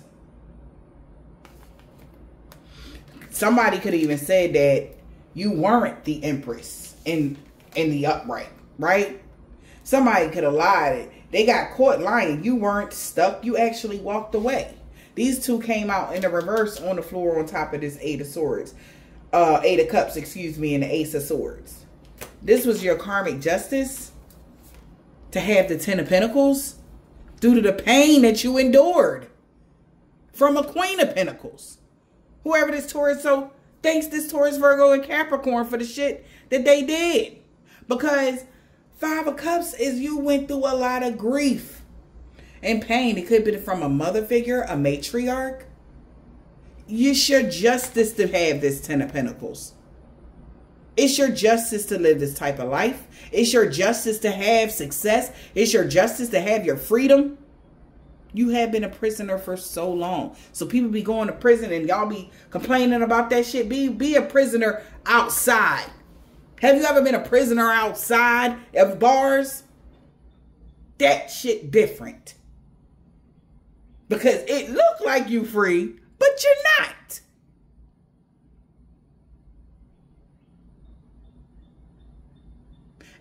Somebody could even say that you weren't the Empress in the upright, right? Somebody could have lied. They got caught lying. You weren't stuck. You actually walked away. These two came out in the reverse on the floor on top of this Eight of Swords. Eight of Cups, excuse me, and the Ace of Swords. This was your karmic justice to have the Ten of Pentacles due to the pain that you endured from a Queen of Pentacles. Whoever this Taurus, so thanks this Taurus, Virgo, and Capricorn for the shit that they did. Because Five of Cups is you went through a lot of grief and pain. It could be from a mother figure, a matriarch, It's your justice to have this 10 of Pentacles. It's your justice to live this type of life. It's your justice to have success. It's your justice to have your freedom. You have been a prisoner for so long. So people be going to prison and y'all be complaining about that shit. Be a prisoner outside. Have you ever been a prisoner outside of bars? That shit different. Because it look like you free, but you're not.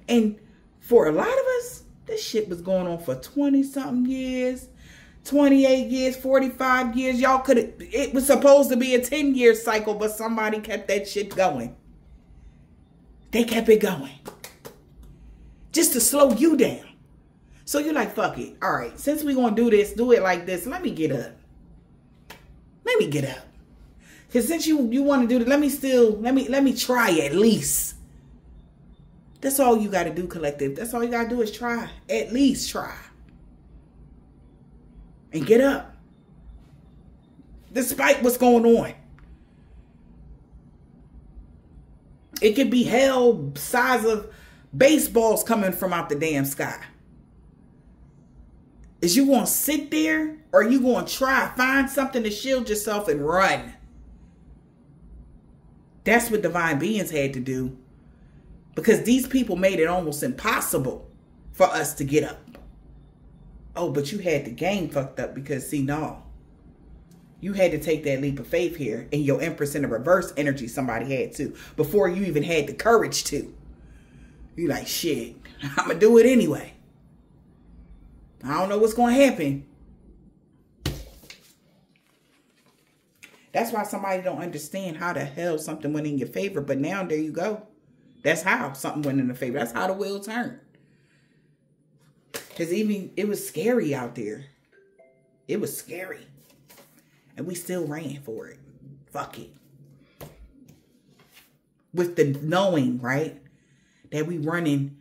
And for a lot of us, this shit was going on for 20-something years, 28 years, 45 years. Y'all could have, it was supposed to be a 10-year cycle, but somebody kept that shit going. They kept it going. Just to slow you down. So you're like, fuck it. All right, since we're going to do this, do it like this. Let me get up. Let me get up. Because since you want to do this, let me try at least. That's all you got to do, collective. That's all you got to do is try. At least try. And get up. Despite what's going on. It could be hell size of baseballs coming from out the damn sky. Is you going to sit there or you going to try, find something to shield yourself and run? That's what divine beings had to do. Because these people made it almost impossible for us to get up. Oh, but you had the game fucked up because, see, no. You had to take that leap of faith here. And your Empress in the reverse energy, somebody had to. Before you even had the courage to. You like, shit, I'm going to do it anyway. I don't know what's going to happen. That's why somebody don't understand how the hell something went in your favor. But now, there you go. That's how something went in the favor. That's how the wheel turned. Because even, it was scary out there. It was scary. And we still ran for it. Fuck it. With the knowing, right? That we running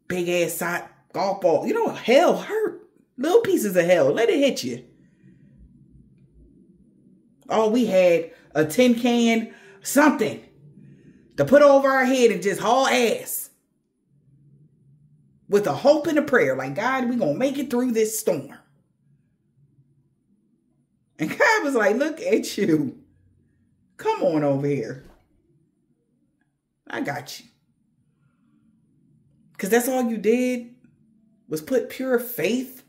big ass side golf ball. You know, hell hurt. Little pieces of hell. Let it hit you. Oh, we had a tin can something to put over our head and just haul ass. With a hope and a prayer. Like, God, we're going to make it through this storm. And God was like, look at you. Come on over here. I got you. Because that's all you did was put pure faith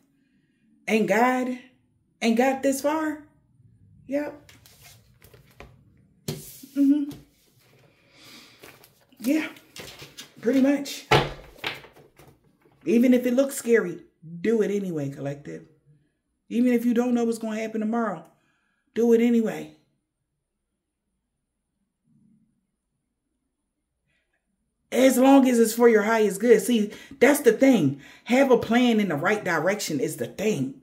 in God and got this far. Yep. Yeah. Pretty much. Even if it looks scary, do it anyway, collective. Even if you don't know what's going to happen tomorrow, do it anyway. As long as it's for your highest good. See, that's the thing. Have a plan in the right direction is the thing.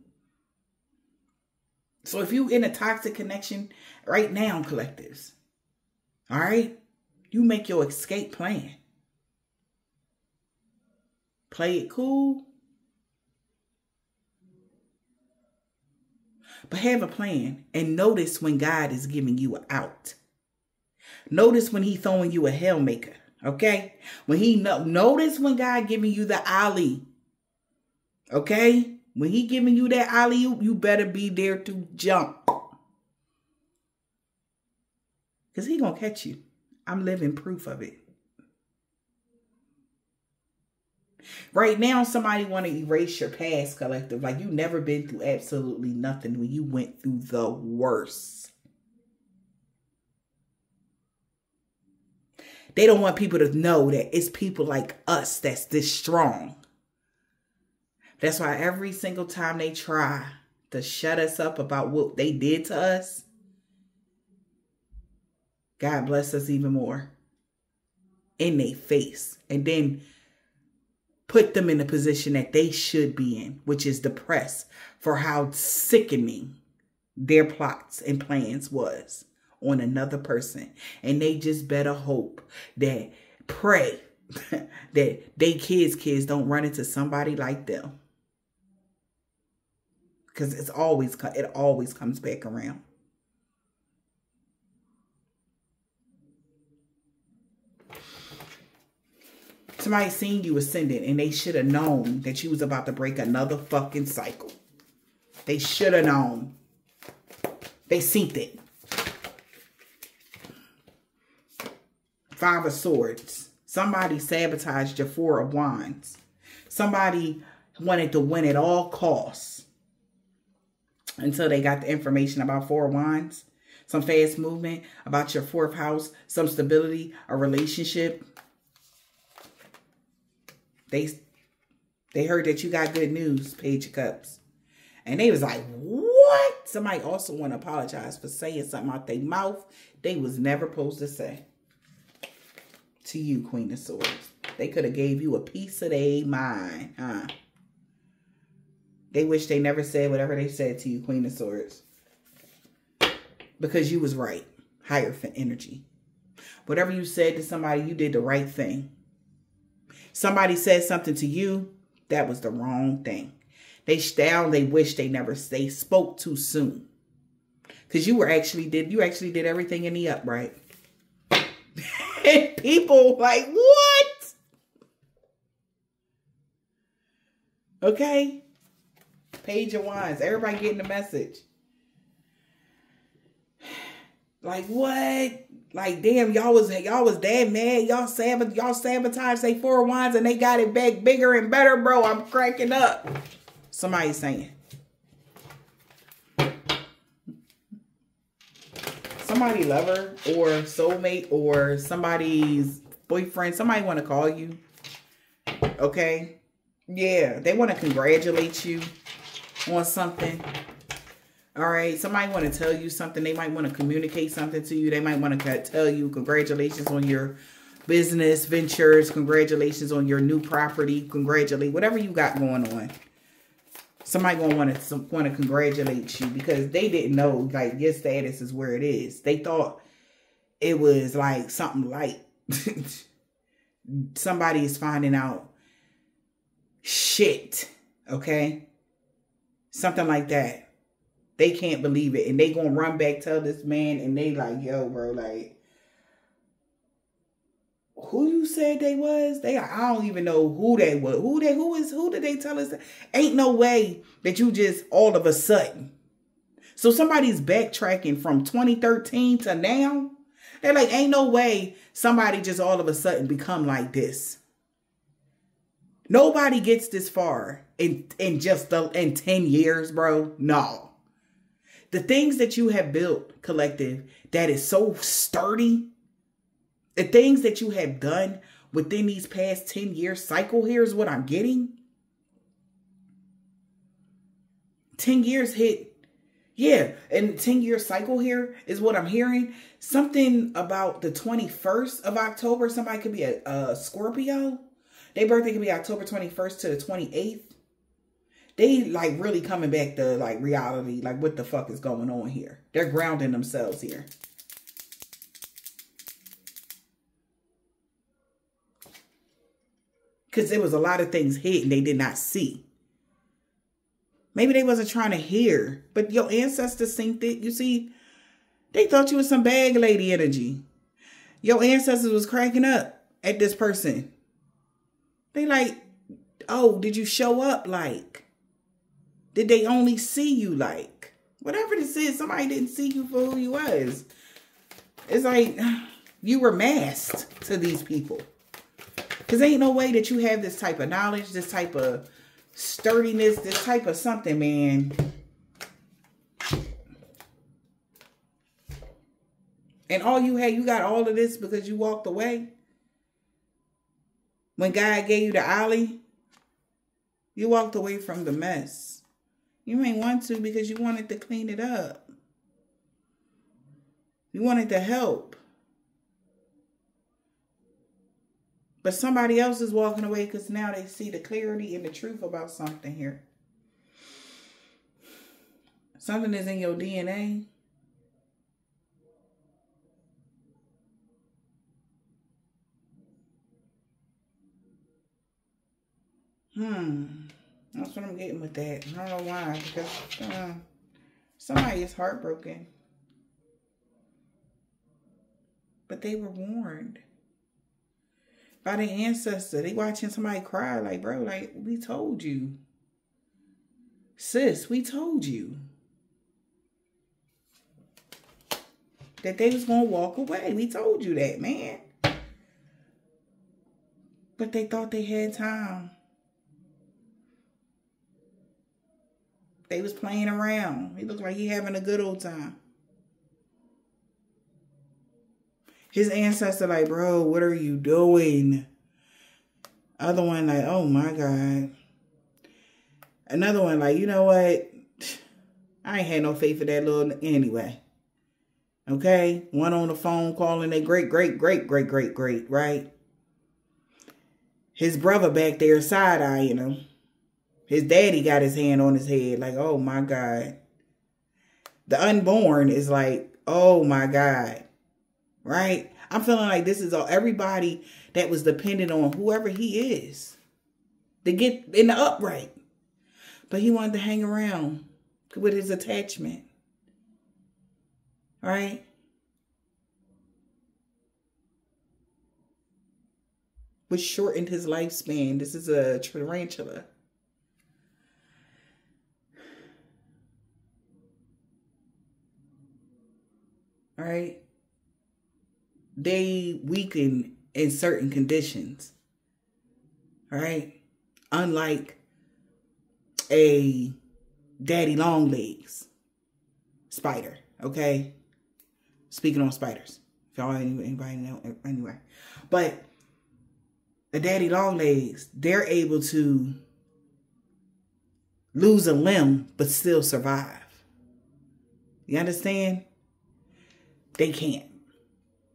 So if you're in a toxic connection right now, collectives, all right, you make your escape plan. Play it cool. But have a plan and notice when God is giving you an out. Notice when he's throwing you a haymaker. Okay? When notice when God giving you the alley. Okay? When he giving you that alley, you better be there to jump. Because he gonna catch you. I'm living proof of it. Right now, somebody want to erase your past, collective. Like you never been through absolutely nothing when you went through the worst. They don't want people to know that it's people like us that's this strong. That's why every single time they try to shut us up about what they did to us, God bless us even more in their face. And then put them in a position that they should be in, which is depressed for how sickening their plots and plans was on another person. And they just better hope that, pray that they kids don't run into somebody like them. Because it always comes back around. Somebody seen you ascending and they should have known that you was about to break another fucking cycle. They should have known. They seen it. Five of Swords. Somebody sabotaged your Four of Wands. Somebody wanted to win at all costs until they got the information about Four of Wands. Some fast movement about your fourth house. Some stability, a relationship. They heard that you got good news, Page of Cups. And they was like, what? Somebody also want to apologize for saying something out their mouth they was never supposed to say. To you, Queen of Swords. They could have gave you a piece of their mind, huh? They wish they never said whatever they said to you, Queen of Swords. Because you was right. Hierophant energy. Whatever you said to somebody, you did the right thing. Somebody said something to you, that was the wrong thing. They wish they spoke too soon. Because you actually did everything in the upright. And people like, what? Okay. Page of Wands. Everybody getting the message. Like, what? Like, damn, y'all was that mad. Y'all sabotaged they Four of Wands and they got it back bigger and better, bro. I'm cracking up. Somebody's saying. Somebody lover or soulmate or somebody's boyfriend. Somebody want to call you. Okay. Yeah. They want to congratulate you on something. All right. Somebody want to tell you something. They might want to communicate something to you. They might want to tell you congratulations on your business ventures. Congratulations on your new property. Congratulate whatever you got going on. Somebody gonna want to congratulate you because they didn't know like your status is where it is. They thought it was like something light. Somebody is finding out shit. Okay, something like that. They can't believe it, and they gonna run back tell this man, and they like, yo, bro, like, who you said they was? I don't even know who they was. Who did they tell us? Ain't no way that you just all of a sudden. So somebody's backtracking from 2013 to now. They're like, ain't no way somebody just all of a sudden become like this. Nobody gets this far in 10 years, bro. No. The things that you have built, collective, that is so sturdy. The things that you have done within these past 10 years cycle here is what I'm getting. 10 years hit. Yeah. And 10-year cycle here is what I'm hearing. Something about the 21st of October. Somebody could be a Scorpio. Their birthday could be October 21st to the 28th. They like really coming back to like reality. Like what the fuck is going on here? They're grounding themselves here. Because there was a lot of things hidden they did not see. Maybe they wasn't trying to hear. But your ancestors synced it. You see, they thought you was some bag lady energy. Your ancestors was cracking up at this person. They like, oh, did you show up like? Did they only see you like? Whatever this is, somebody didn't see you for who you was. It's like you were masked to these people. Because ain't no way that you have this type of knowledge, this type of sturdiness, this type of something, man. And all you had, you got all of this because you walked away. When God gave you the alley, you walked away from the mess. You ain't want to because you wanted to clean it up. You wanted to help. But somebody else is walking away because now they see the clarity and the truth about something here. Something is in your DNA. That's what I'm getting with that. I don't know why. Because somebody is heartbroken. But they were warned. by the ancestor. They watching somebody cry like, bro, like, we told you. Sis, we told you that they was going to walk away. We told you that, man. But they thought they had time. They was playing around. He looked like he having a good old time. His ancestor like, bro, what are you doing? Other one like, oh my God. Another one like, you know what? I ain't had no faith for that little anyway. Okay? One on the phone calling their great, right? His brother back there side-eyeing him. His daddy got his hand on his head like, oh my God. The unborn is like, oh my God. Right? I'm feeling like this is all everybody that was dependent on whoever he is to get in the upright. But he wanted to hang around with his attachment. Right? Which shortened his lifespan. This is a tarantula. Right? They weaken in certain conditions. Right? Unlike a daddy long legs spider. Okay? Speaking on spiders. If y'all anybody know anyway. But the daddy long legs, they're able to lose a limb but still survive. You understand? They can't.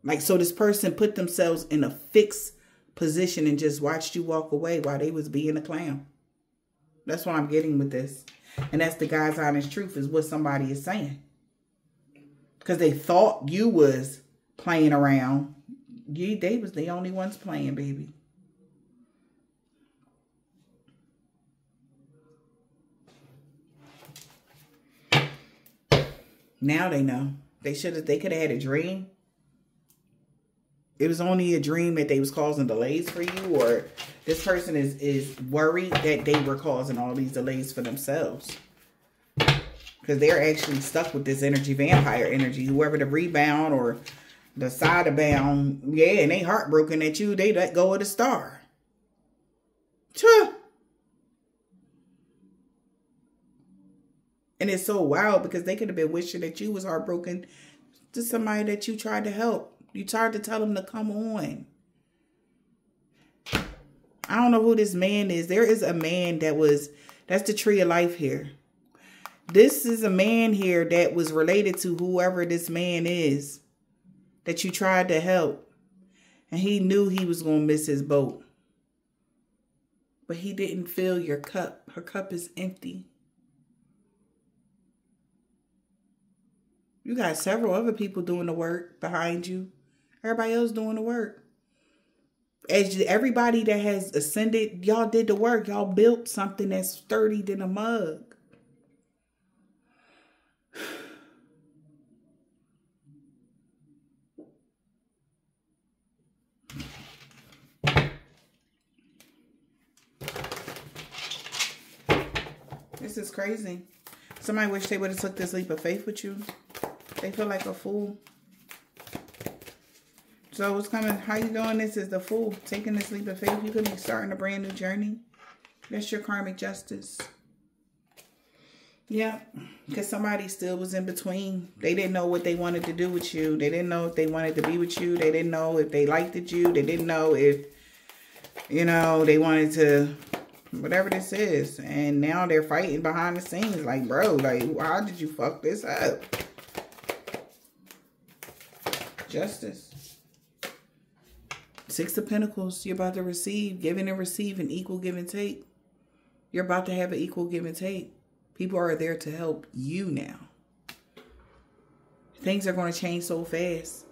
Like, so this person put themselves in a fixed position and just watched you walk away while they was being a clown. That's what I'm getting with this. And that's the God's honest truth is what somebody is saying. Because they thought you was playing around. They was the only ones playing, baby. Now they know. They could have had a dream. It was only a dream that they was causing delays for you, or this person is worried that they were causing all these delays for themselves. Because they're actually stuck with this energy, vampire energy. Whoever the rebound or the side of bound, yeah, and they heartbroken at you, they let go of the star. Tuh. And it's so wild because they could have been wishing that you was heartbroken to somebody that you tried to help. You tried to tell them to come on. I don't know who this man is. There is a man that's the tree of life here. This is a man here that was related to whoever this man is that you tried to help. And he knew he was going to miss his boat. But he didn't fill your cup. Her cup is empty. You got several other people doing the work behind you. Everybody else doing the work. As everybody that has ascended, y'all did the work. Y'all built something that's sturdy than a mug. This is crazy. Somebody wish they would have took this leap of faith with you. They feel like a fool. So what's coming? How you doing? This is the Fool. Taking this leap of faith. You could be starting a brand new journey. That's your karmic justice. Yeah. Because somebody still was in between. They didn't know what they wanted to do with you. They didn't know if they wanted to be with you. They didn't know if they liked you. They didn't know if, you know, they wanted to, whatever this is. And now they're fighting behind the scenes. Like, bro, like, how did you fuck this up? Justice. Six of Pentacles, you're about to receive, giving and receiving, equal give and take. You're about to have an equal give and take. People are there to help you now. Things are going to change so fast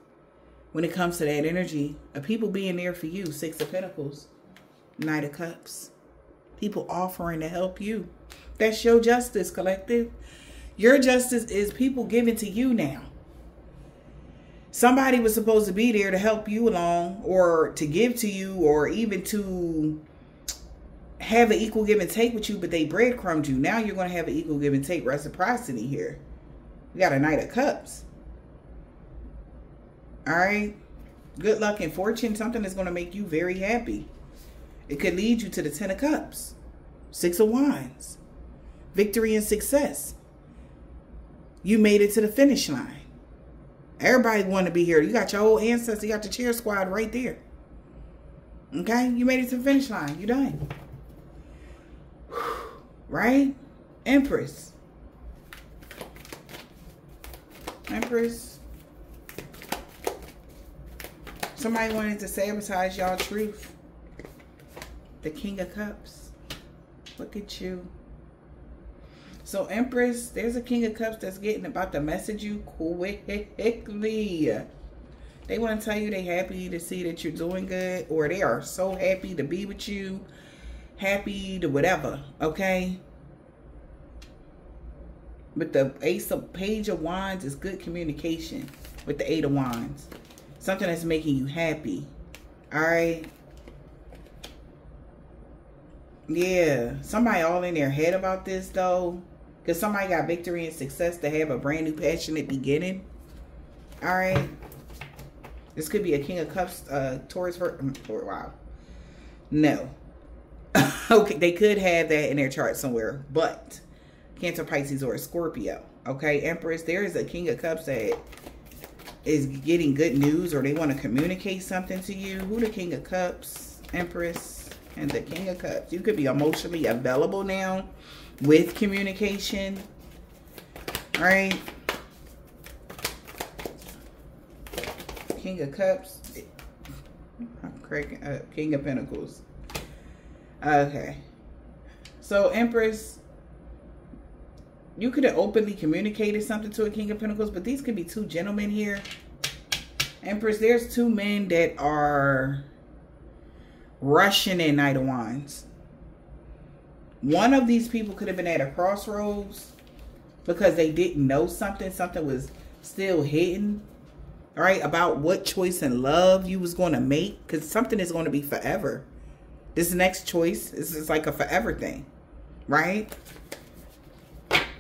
when it comes to that energy of people being there for you. Six of Pentacles, Knight of Cups. People offering to help you. That's your justice, collective. Your justice is people giving to you now. Somebody was supposed to be there to help you along, or to give to you, or even to have an equal give and take with you, but they breadcrumbed you. Now you're going to have an equal give and take, reciprocity here. We got a Knight of Cups. All right. Good luck and fortune. Something that's going to make you very happy. It could lead you to the 10 of Cups. 6 of Wands. Victory and success. You made it to the finish line. Everybody want to be here. You got your whole ancestors. You got the cheer squad right there. Okay? You made it to the finish line. You done. Right? Empress. Empress. Somebody wanted to sabotage y'all truth. The King of Cups. Look at you. So Empress, there's a King of Cups that's getting about to message you quickly. They want to tell you they happy to see that you're doing good, or they are so happy to be with you, happy to whatever, okay? But the Page of Wands is good communication with the 8 of Wands. Something that's making you happy, all right? Yeah, somebody all in their head about this though. Because somebody got victory and success to have a brand new passionate beginning. All right. This could be a King of Cups, Taurus. Wow. No. Okay, they could have that in their chart somewhere. But Cancer, Pisces, or a Scorpio. Okay, Empress, there is a King of Cups that is getting good news, or they want to communicate something to you. Who the King of Cups? Empress and the King of Cups. You could be emotionally available now with communication. All right. King of Cups. I'm cracking up. King of Pentacles. Okay. So Empress, you could have openly communicated something to a King of Pentacles, but these could be two gentlemen here. Empress, there's two men that are rushing in Knight of Wands. One of these people could have been at a crossroads because they didn't know something. Something was still hidden, all right, about what choice in love you was going to make, because something is going to be forever. This next choice is like a forever thing, right?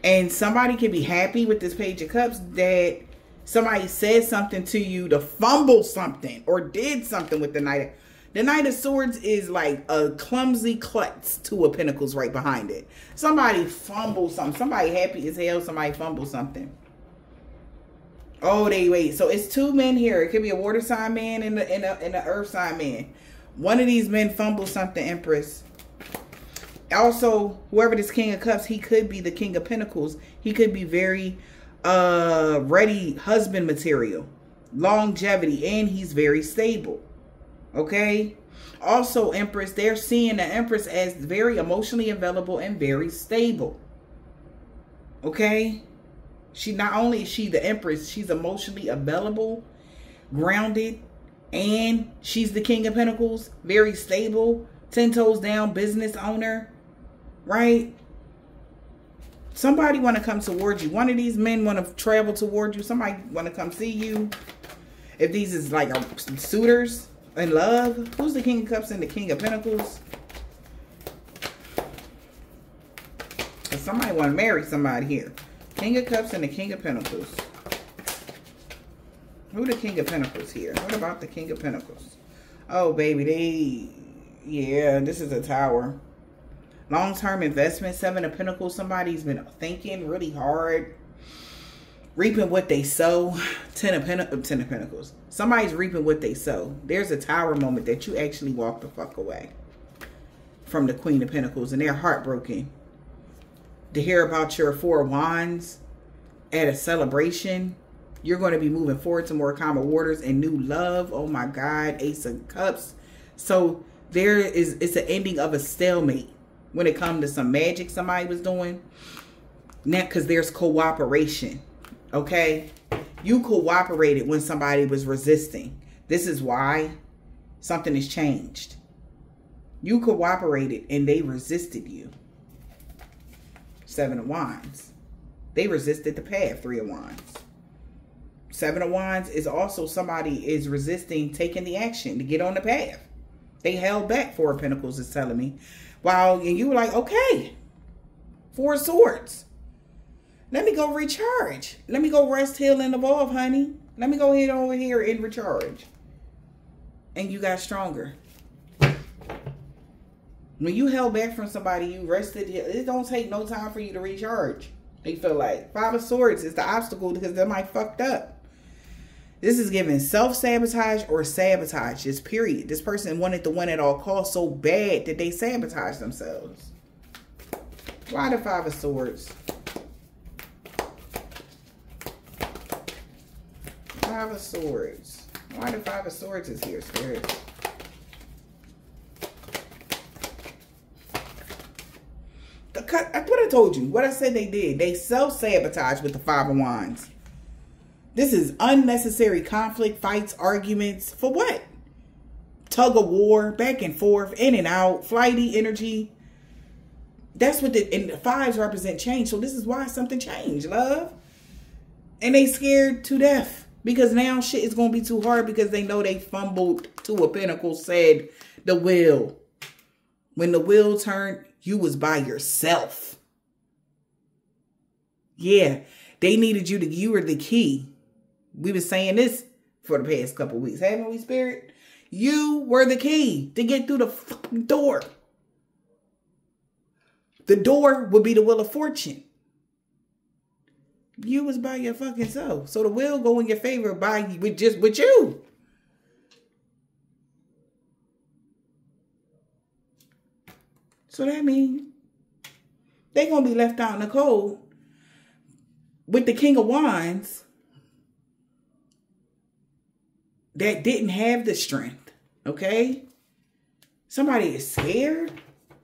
And somebody can be happy with this Page of Cups that somebody said something to you to fumble something or did something with the Knight of... The Knight of Swords is like a clumsy klutz, 2 of Pentacles right behind it. Somebody fumbled something. Somebody happy as hell, somebody fumbled something. Oh, wait. So it's two men here. It could be a water sign man and a earth sign man. One of these men fumbled something, Empress. Also, whoever this King of Cups, he could be the King of Pentacles. He could be very ready husband material. Longevity. And he's very stable. Okay. Also, Empress, they're seeing the Empress as very emotionally available and very stable. Okay. She, not only is she the Empress, she's emotionally available, grounded, and she's the King of Pentacles, very stable, 10 toes down, business owner, right? Somebody want to come towards you. One of these men want to travel toward you. Somebody want to come see you. If these is like suitors in love, who's the King of Cups and the King of Pentacles? If somebody want to marry somebody here. King of Cups and the King of Pentacles. Who the King of Pentacles here? What about the King of Pentacles? Oh, baby, yeah, this is a Tower. Long-term investment, 7 of Pentacles. Somebody's been thinking really hard. Reaping what they sow. 10 of Pentacles. Somebody's reaping what they sow. There's a Tower moment that you actually walk the fuck away from the Queen of Pentacles, and they're heartbroken to hear about your 4 of Wands at a celebration. You're going to be moving forward to more calmer waters and new love. Oh my God. Ace of Cups. So it's an ending of a stalemate when it comes to some magic somebody was doing. Now, because there's cooperation. Okay. You cooperated when somebody was resisting. This is why something has changed. You cooperated and they resisted you. 7 of Wands. They resisted the path. 3 of Wands. Seven of Wands is also somebody is resisting taking the action to get on the path. They held back. Four of Pentacles is telling me. While and you were like, okay. Four of Swords. Let me go recharge. Let me go rest, heal, and evolve, honey. Let me go head over here and recharge. And you got stronger. When you held back from somebody, you rested. It don't take no time for you to recharge. They feel like Five of Swords is the obstacle because they might fucked up. This is giving self-sabotage or sabotage. Just period. This person wanted to win at all costs so bad that they sabotage themselves. Why the Five of Swords? Five of Swords. Why the Five of Swords is here, Spirit? What I told you. What I said they did. They self-sabotage with the Five of Wands. This is unnecessary conflict, fights, arguments. For what? Tug of war, back and forth, in and out, flighty energy. That's what and the fives represent change. So this is why something changed, love. And they scared to death. Because now shit is going to be too hard because they know they fumbled. Two of Pentacles said the wheel. When the wheel turned, you was by yourself. Yeah, they needed you to, you were the key. We been saying this for the past couple weeks, haven't we, Spirit? You were the key to get through the fucking door. The door would be the Wheel of Fortune. You was by your fucking self. So the wheel go in your favor with you. So that means they gonna be left out in the cold with the King of Wands that didn't have the strength. Okay? Somebody is scared.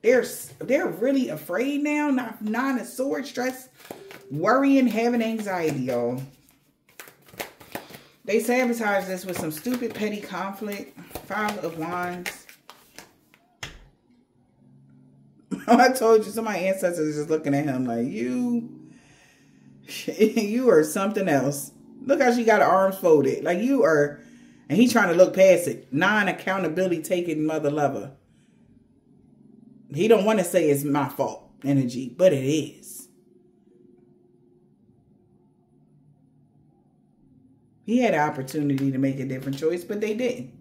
They're really afraid now. Nine of Swords, stress, worrying, having anxiety, y'all. They sabotage this with some stupid petty conflict. Five of Wands. I told you, some of my ancestors is just looking at him like, you are something else. Look how she got her arms folded. Like you are, and he's trying to look past it. Non-accountability taking mother lover. He don't want to say it's my fault energy, but it is. He had an opportunity to make a different choice, but they didn't.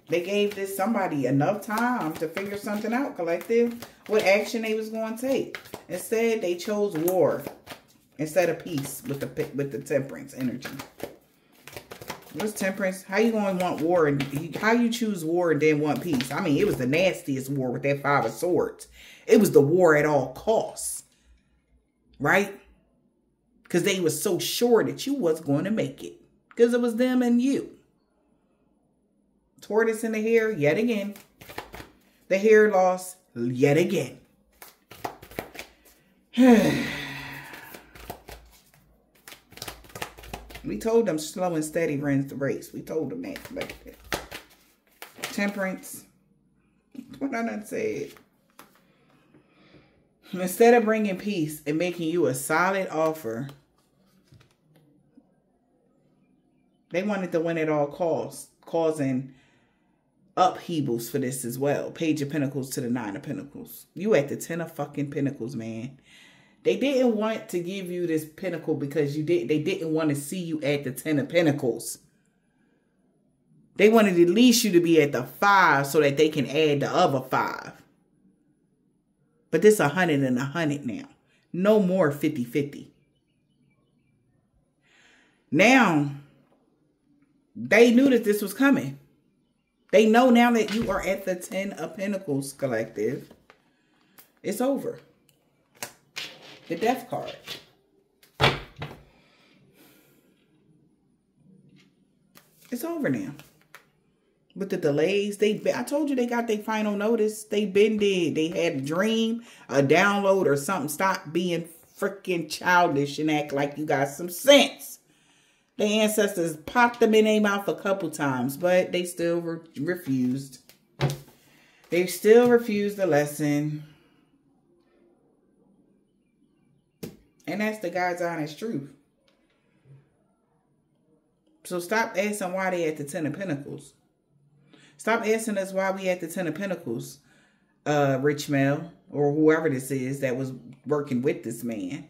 They gave this somebody enough time to figure something out, collective, what action they was going to take. Instead, they chose war instead of peace with the Temperance energy. What's Temperance? How you going to want war? And how you choose war and then want peace? I mean, it was the nastiest war with that Five of Swords. It was the war at all costs. Right? Because they were so sure that you was going to make it. Because it was them and you. Tortoise in the hair, yet again. The hair loss, yet again. We told them slow and steady runs the race. We told them that. Temperance. What I done said. Instead of bringing peace and making you a solid offer, they wanted to win at all costs, causing upheavals for this as well. Page of Pentacles to the Nine of Pentacles. You at the Ten of fucking Pentacles, man. They didn't want to give you this Pentacle because they didn't want to see you at the Ten of Pentacles. They wanted at least you to be at the 5 so that they can add the other 5. But this 100 and 100 now. No more 50-50. Now, they knew that this was coming. They know now that you are at the 10 of Pentacles, collective. It's over. The Death card. It's over now. With the delays, I told you they got their final notice. They been dead. They had a dream, a download, or something. Stop being freaking childish and act like you got some sense. The ancestors popped them in their mouth a couple times, but they still refused. They still refused the lesson. And that's the God's honest truth. So stop asking why they at the Ten of Pentacles. Stop asking us why we at the Ten of Pentacles, Rich Mel, or whoever this is that was working with this man.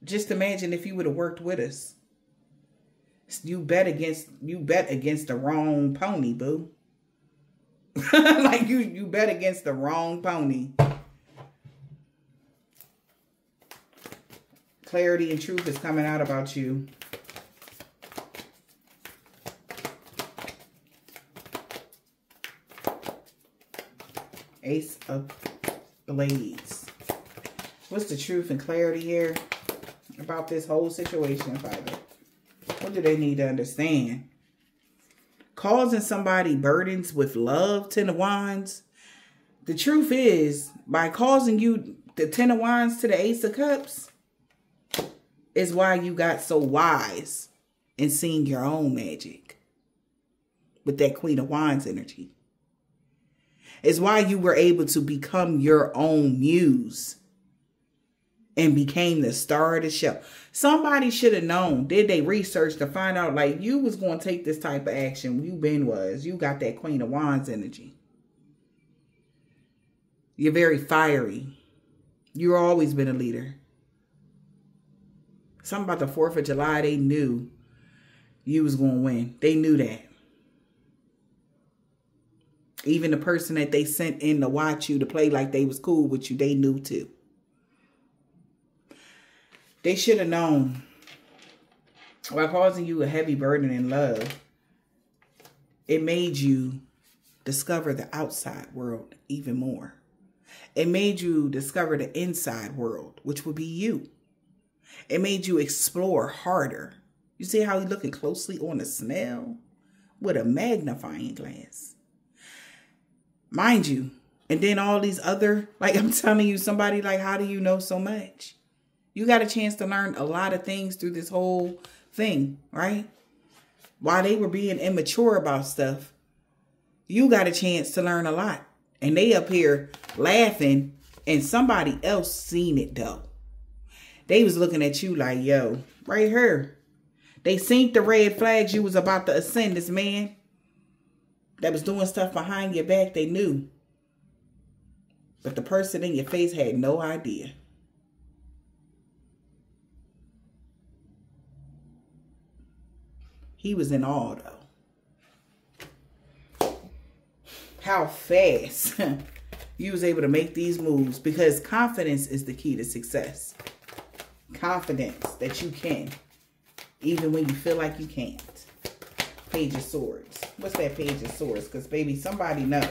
Just imagine if you would have worked with us. You bet against the wrong pony, boo. Like you bet against the wrong pony. Clarity and truth is coming out about you. Ace of Blades. What's the truth and clarity here about this whole situation, Father? What do they need to understand? Causing somebody burdens with love, Ten of Wands. The truth is, by causing you the Ten of Wands to the Ace of Cups, is why you got so wise in seeing your own magic with that Queen of Wands energy. It's why you were able to become your own muse and became the star of the show. Somebody should have known. Did they research to find out like you was going to take this type of action? You been was. You got that Queen of Wands energy. You're very fiery. You've always been a leader. Something about the 4th of July, they knew you was going to win. They knew that. Even the person that they sent in to watch you to play like they was cool with you, they knew too. They should have known. While causing you a heavy burden in love, it made you discover the outside world even more. It made you discover the inside world, which would be you. It made you explore harder. You see how he's looking closely on the snail with a magnifying glass. Mind you, and then all these other, like I'm telling you, somebody like, how do you know so much? You got a chance to learn a lot of things through this whole thing, right? While they were being immature about stuff, you got a chance to learn a lot. And they up here laughing, and somebody else seen it though. They was looking at you like, yo, right here. They seen the red flags you was about to ascend this man that was doing stuff behind your back. They knew. But the person in your face had no idea. He was in awe though. How fast you was able to make these moves, because confidence is the key to success. Confidence that you can, even when you feel like you can't. Page of Swords. What's that Page of Swords? Because, baby, somebody know.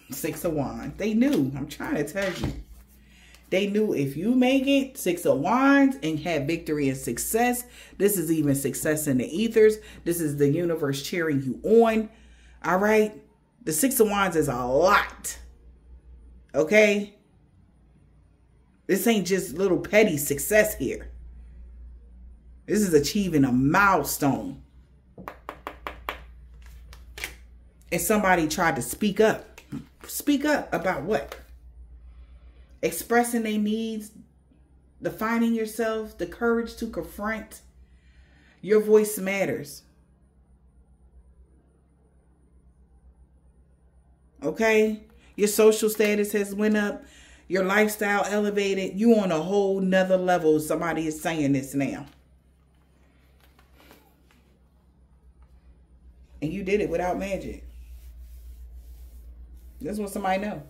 6 of Wands. They knew. I'm trying to tell you. They knew if you make it, 6 of Wands, and have victory and success. This is even success in the ethers. This is the universe cheering you on. All right? The 6 of Wands is a lot. Okay? This ain't just little petty success here. This is achieving a milestone. And somebody tried to speak up. Speak up about what? Expressing their needs, defining yourself, the courage to confront. Your voice matters. Okay? Your social status has went up. Your lifestyle elevated. You on a whole nother level. Somebody is saying this now. And you did it without magic. That's what somebody know.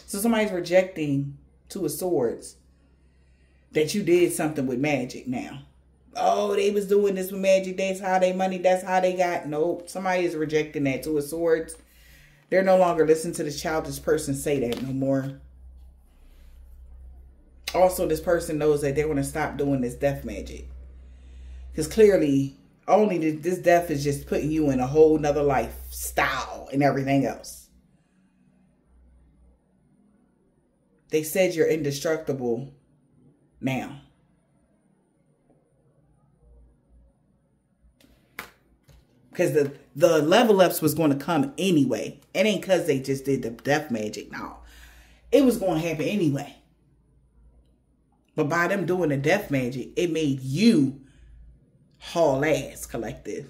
So somebody's rejecting 2 of Swords that you did something with magic now. Oh, they was doing this with magic. That's how they money. That's how they got. Nope. Somebody is rejecting that 2 of Swords. They're no longer listening to this childish person say that no more. Also, this person knows that they want to stop doing this death magic. Because clearly, only this death is just putting you in a whole nother lifestyle and everything else. They said you're indestructible now. Because the level ups was going to come anyway. It ain't because they just did the death magic. No. It was going to happen anyway. But by them doing the death magic, it made you haul ass, collective.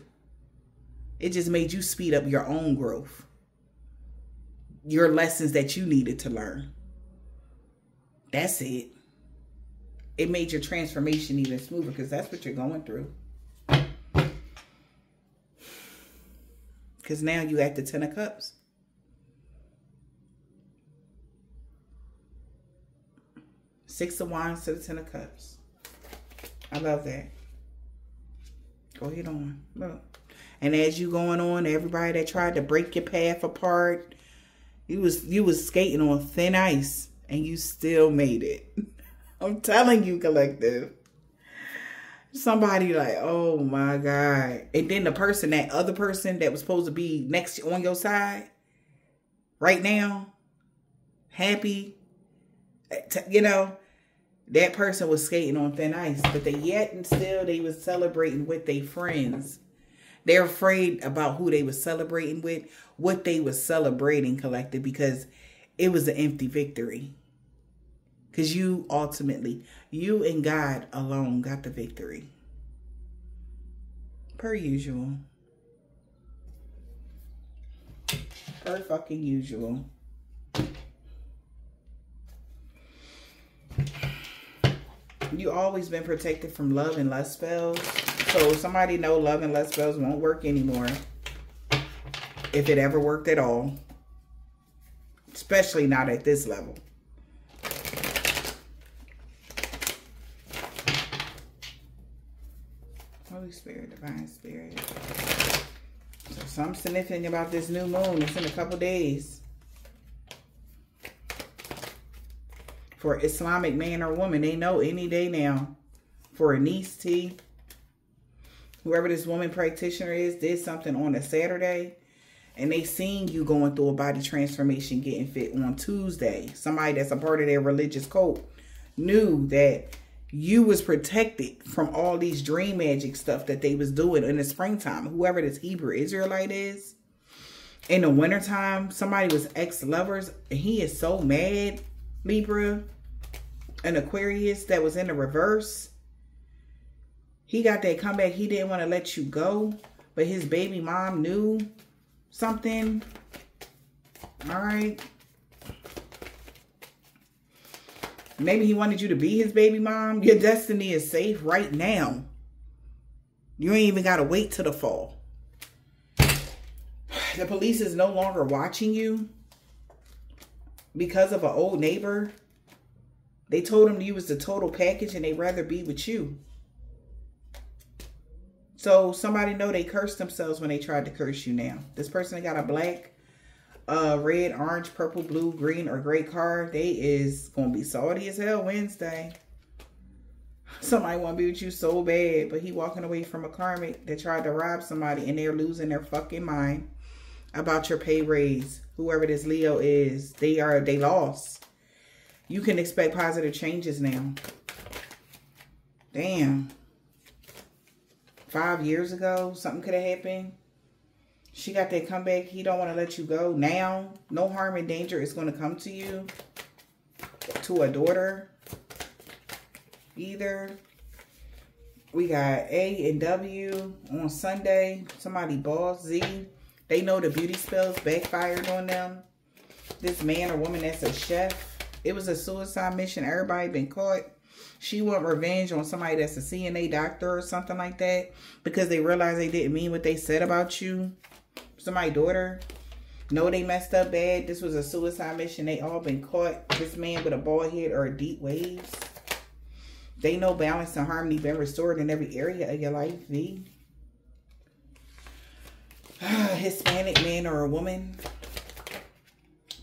It just made you speed up your own growth. Your lessons that you needed to learn. That's it. It made your transformation even smoother because that's what you're going through. Because now you at the 10 of Cups. Six of Wands to the 10 of Cups. I love that. Go ahead on. Look. And as you going on, everybody that tried to break your path apart, you was skating on thin ice and you still made it. I'm telling you, collective. Somebody like, oh my God. And then the person, that other person that was supposed to be next on your side right now, happy, you know, that person was skating on thin ice, but they was celebrating with their friends. They're afraid about who they was celebrating with, what they was celebrating, collective, because it was an empty victory. Because you and God alone got the victory. Per usual. Per fucking usual. You always been protected from love and lust spells. So somebody know love and lust spells won't work anymore. If it ever worked at all. Especially not at this level. Holy Spirit, Divine Spirit. So something significant about this new moon. It's in a couple days. For Islamic man or woman, they know any day now. For Anise T, whoever this woman practitioner is, did something on a Saturday. And they seen you going through a body transformation, getting fit on Tuesday. Somebody that's a part of their religious cult knew that you was protected from all these dream magic stuff that they was doing in the springtime. Whoever this Hebrew Israelite is. In the wintertime, somebody was ex-lovers. And he is so mad, Libra. An Aquarius that was in the reverse. He got that comeback. He didn't want to let you go. But his baby mom knew something. All right. Maybe he wanted you to be his baby mom. Your destiny is safe right now. You ain't even got to wait till the fall. The police is no longer watching you because of an old neighbor. They told him you was the total package and they'd rather be with you. So somebody know they cursed themselves when they tried to curse you now. This person that got a black, red, orange, purple, blue, green, or gray card, they is going to be salty as hell Wednesday. Somebody want to be with you so bad, but he walking away from a karmic that tried to rob somebody and they're losing their fucking mind about your pay raise. Whoever this Leo is, they lost. You can expect positive changes now. Damn. 5 years ago, something could have happened. She got that comeback. He don't want to let you go. Now, no harm and danger is going to come to you. To a daughter. Either. We got A and W on Sunday. Somebody boss Z. They know the beauty spells backfired on them. This man or woman that's a chef. It was a suicide mission. Everybody been caught. She want revenge on somebody that's a CNA doctor or something like that. Because they realized they didn't mean what they said about you. Somebody's daughter. No, they messed up bad. This was a suicide mission. They all been caught. This man with a bald head or deep waves. They know balance and harmony been restored in every area of your life, V. Hispanic man or a woman.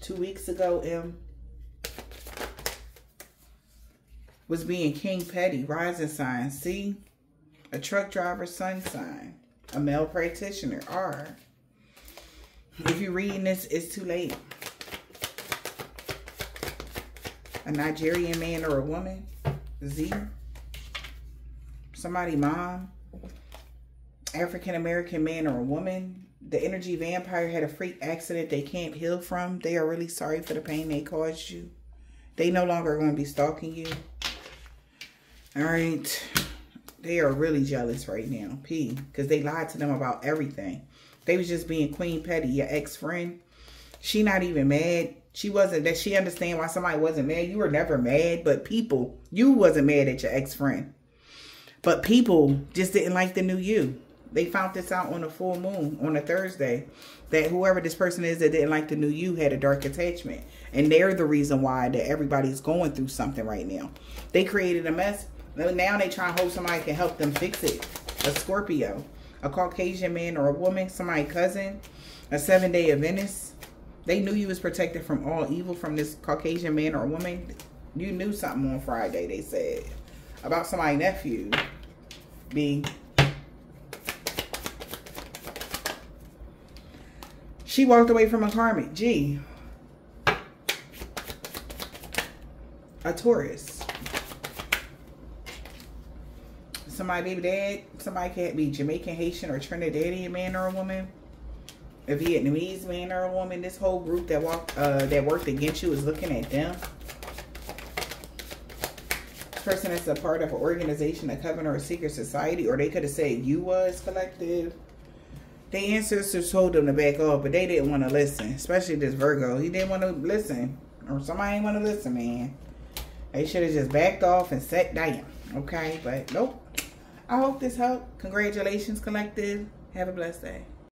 2 weeks ago, M. was being King Petty, rising sign, C. A truck driver, sun sign. A male practitioner, R. If you're reading this, it's too late. A Nigerian man or a woman, Z. Somebody mom. African American man or a woman. The energy vampire had a freak accident they can't heal from. They are really sorry for the pain they caused you. They no longer are going to be stalking you. All right. They are really jealous right now. P. Because they lied to them about everything. They was just being Queen Petty, your ex-friend. She not even mad. She wasn't, that she understand why somebody wasn't mad. You were never mad, but people, you wasn't mad at your ex-friend. But people just didn't like the new you. They found this out on a full moon, on a Thursday, that whoever this person is that didn't like the new you had a dark attachment. And they're the reason why that everybody's going through something right now. They created a mess. Now they try and hope somebody can help them fix it. A Scorpio, a Caucasian man or a woman, somebody cousin, a 7-day Adventist. They knew you was protected from all evil from this Caucasian man or woman. You knew something on Friday, they said, about somebody's nephew. B. She walked away from a karmic. G. A Taurus. Somebody baby dad. Somebody can't be Jamaican, Haitian, or Trinidadian man or a woman. A Vietnamese man or a woman. This whole group that worked against you is looking at them. This person is a part of an organization, a coven, or a secret society, or they could have said you was collective. The ancestors told them to back off, but they didn't want to listen. Especially this Virgo. He didn't want to listen. Or somebody didn't want to listen, man. They should have just backed off and sat down. Okay? But nope. I hope this helped. Congratulations, collective. Have a blessed day.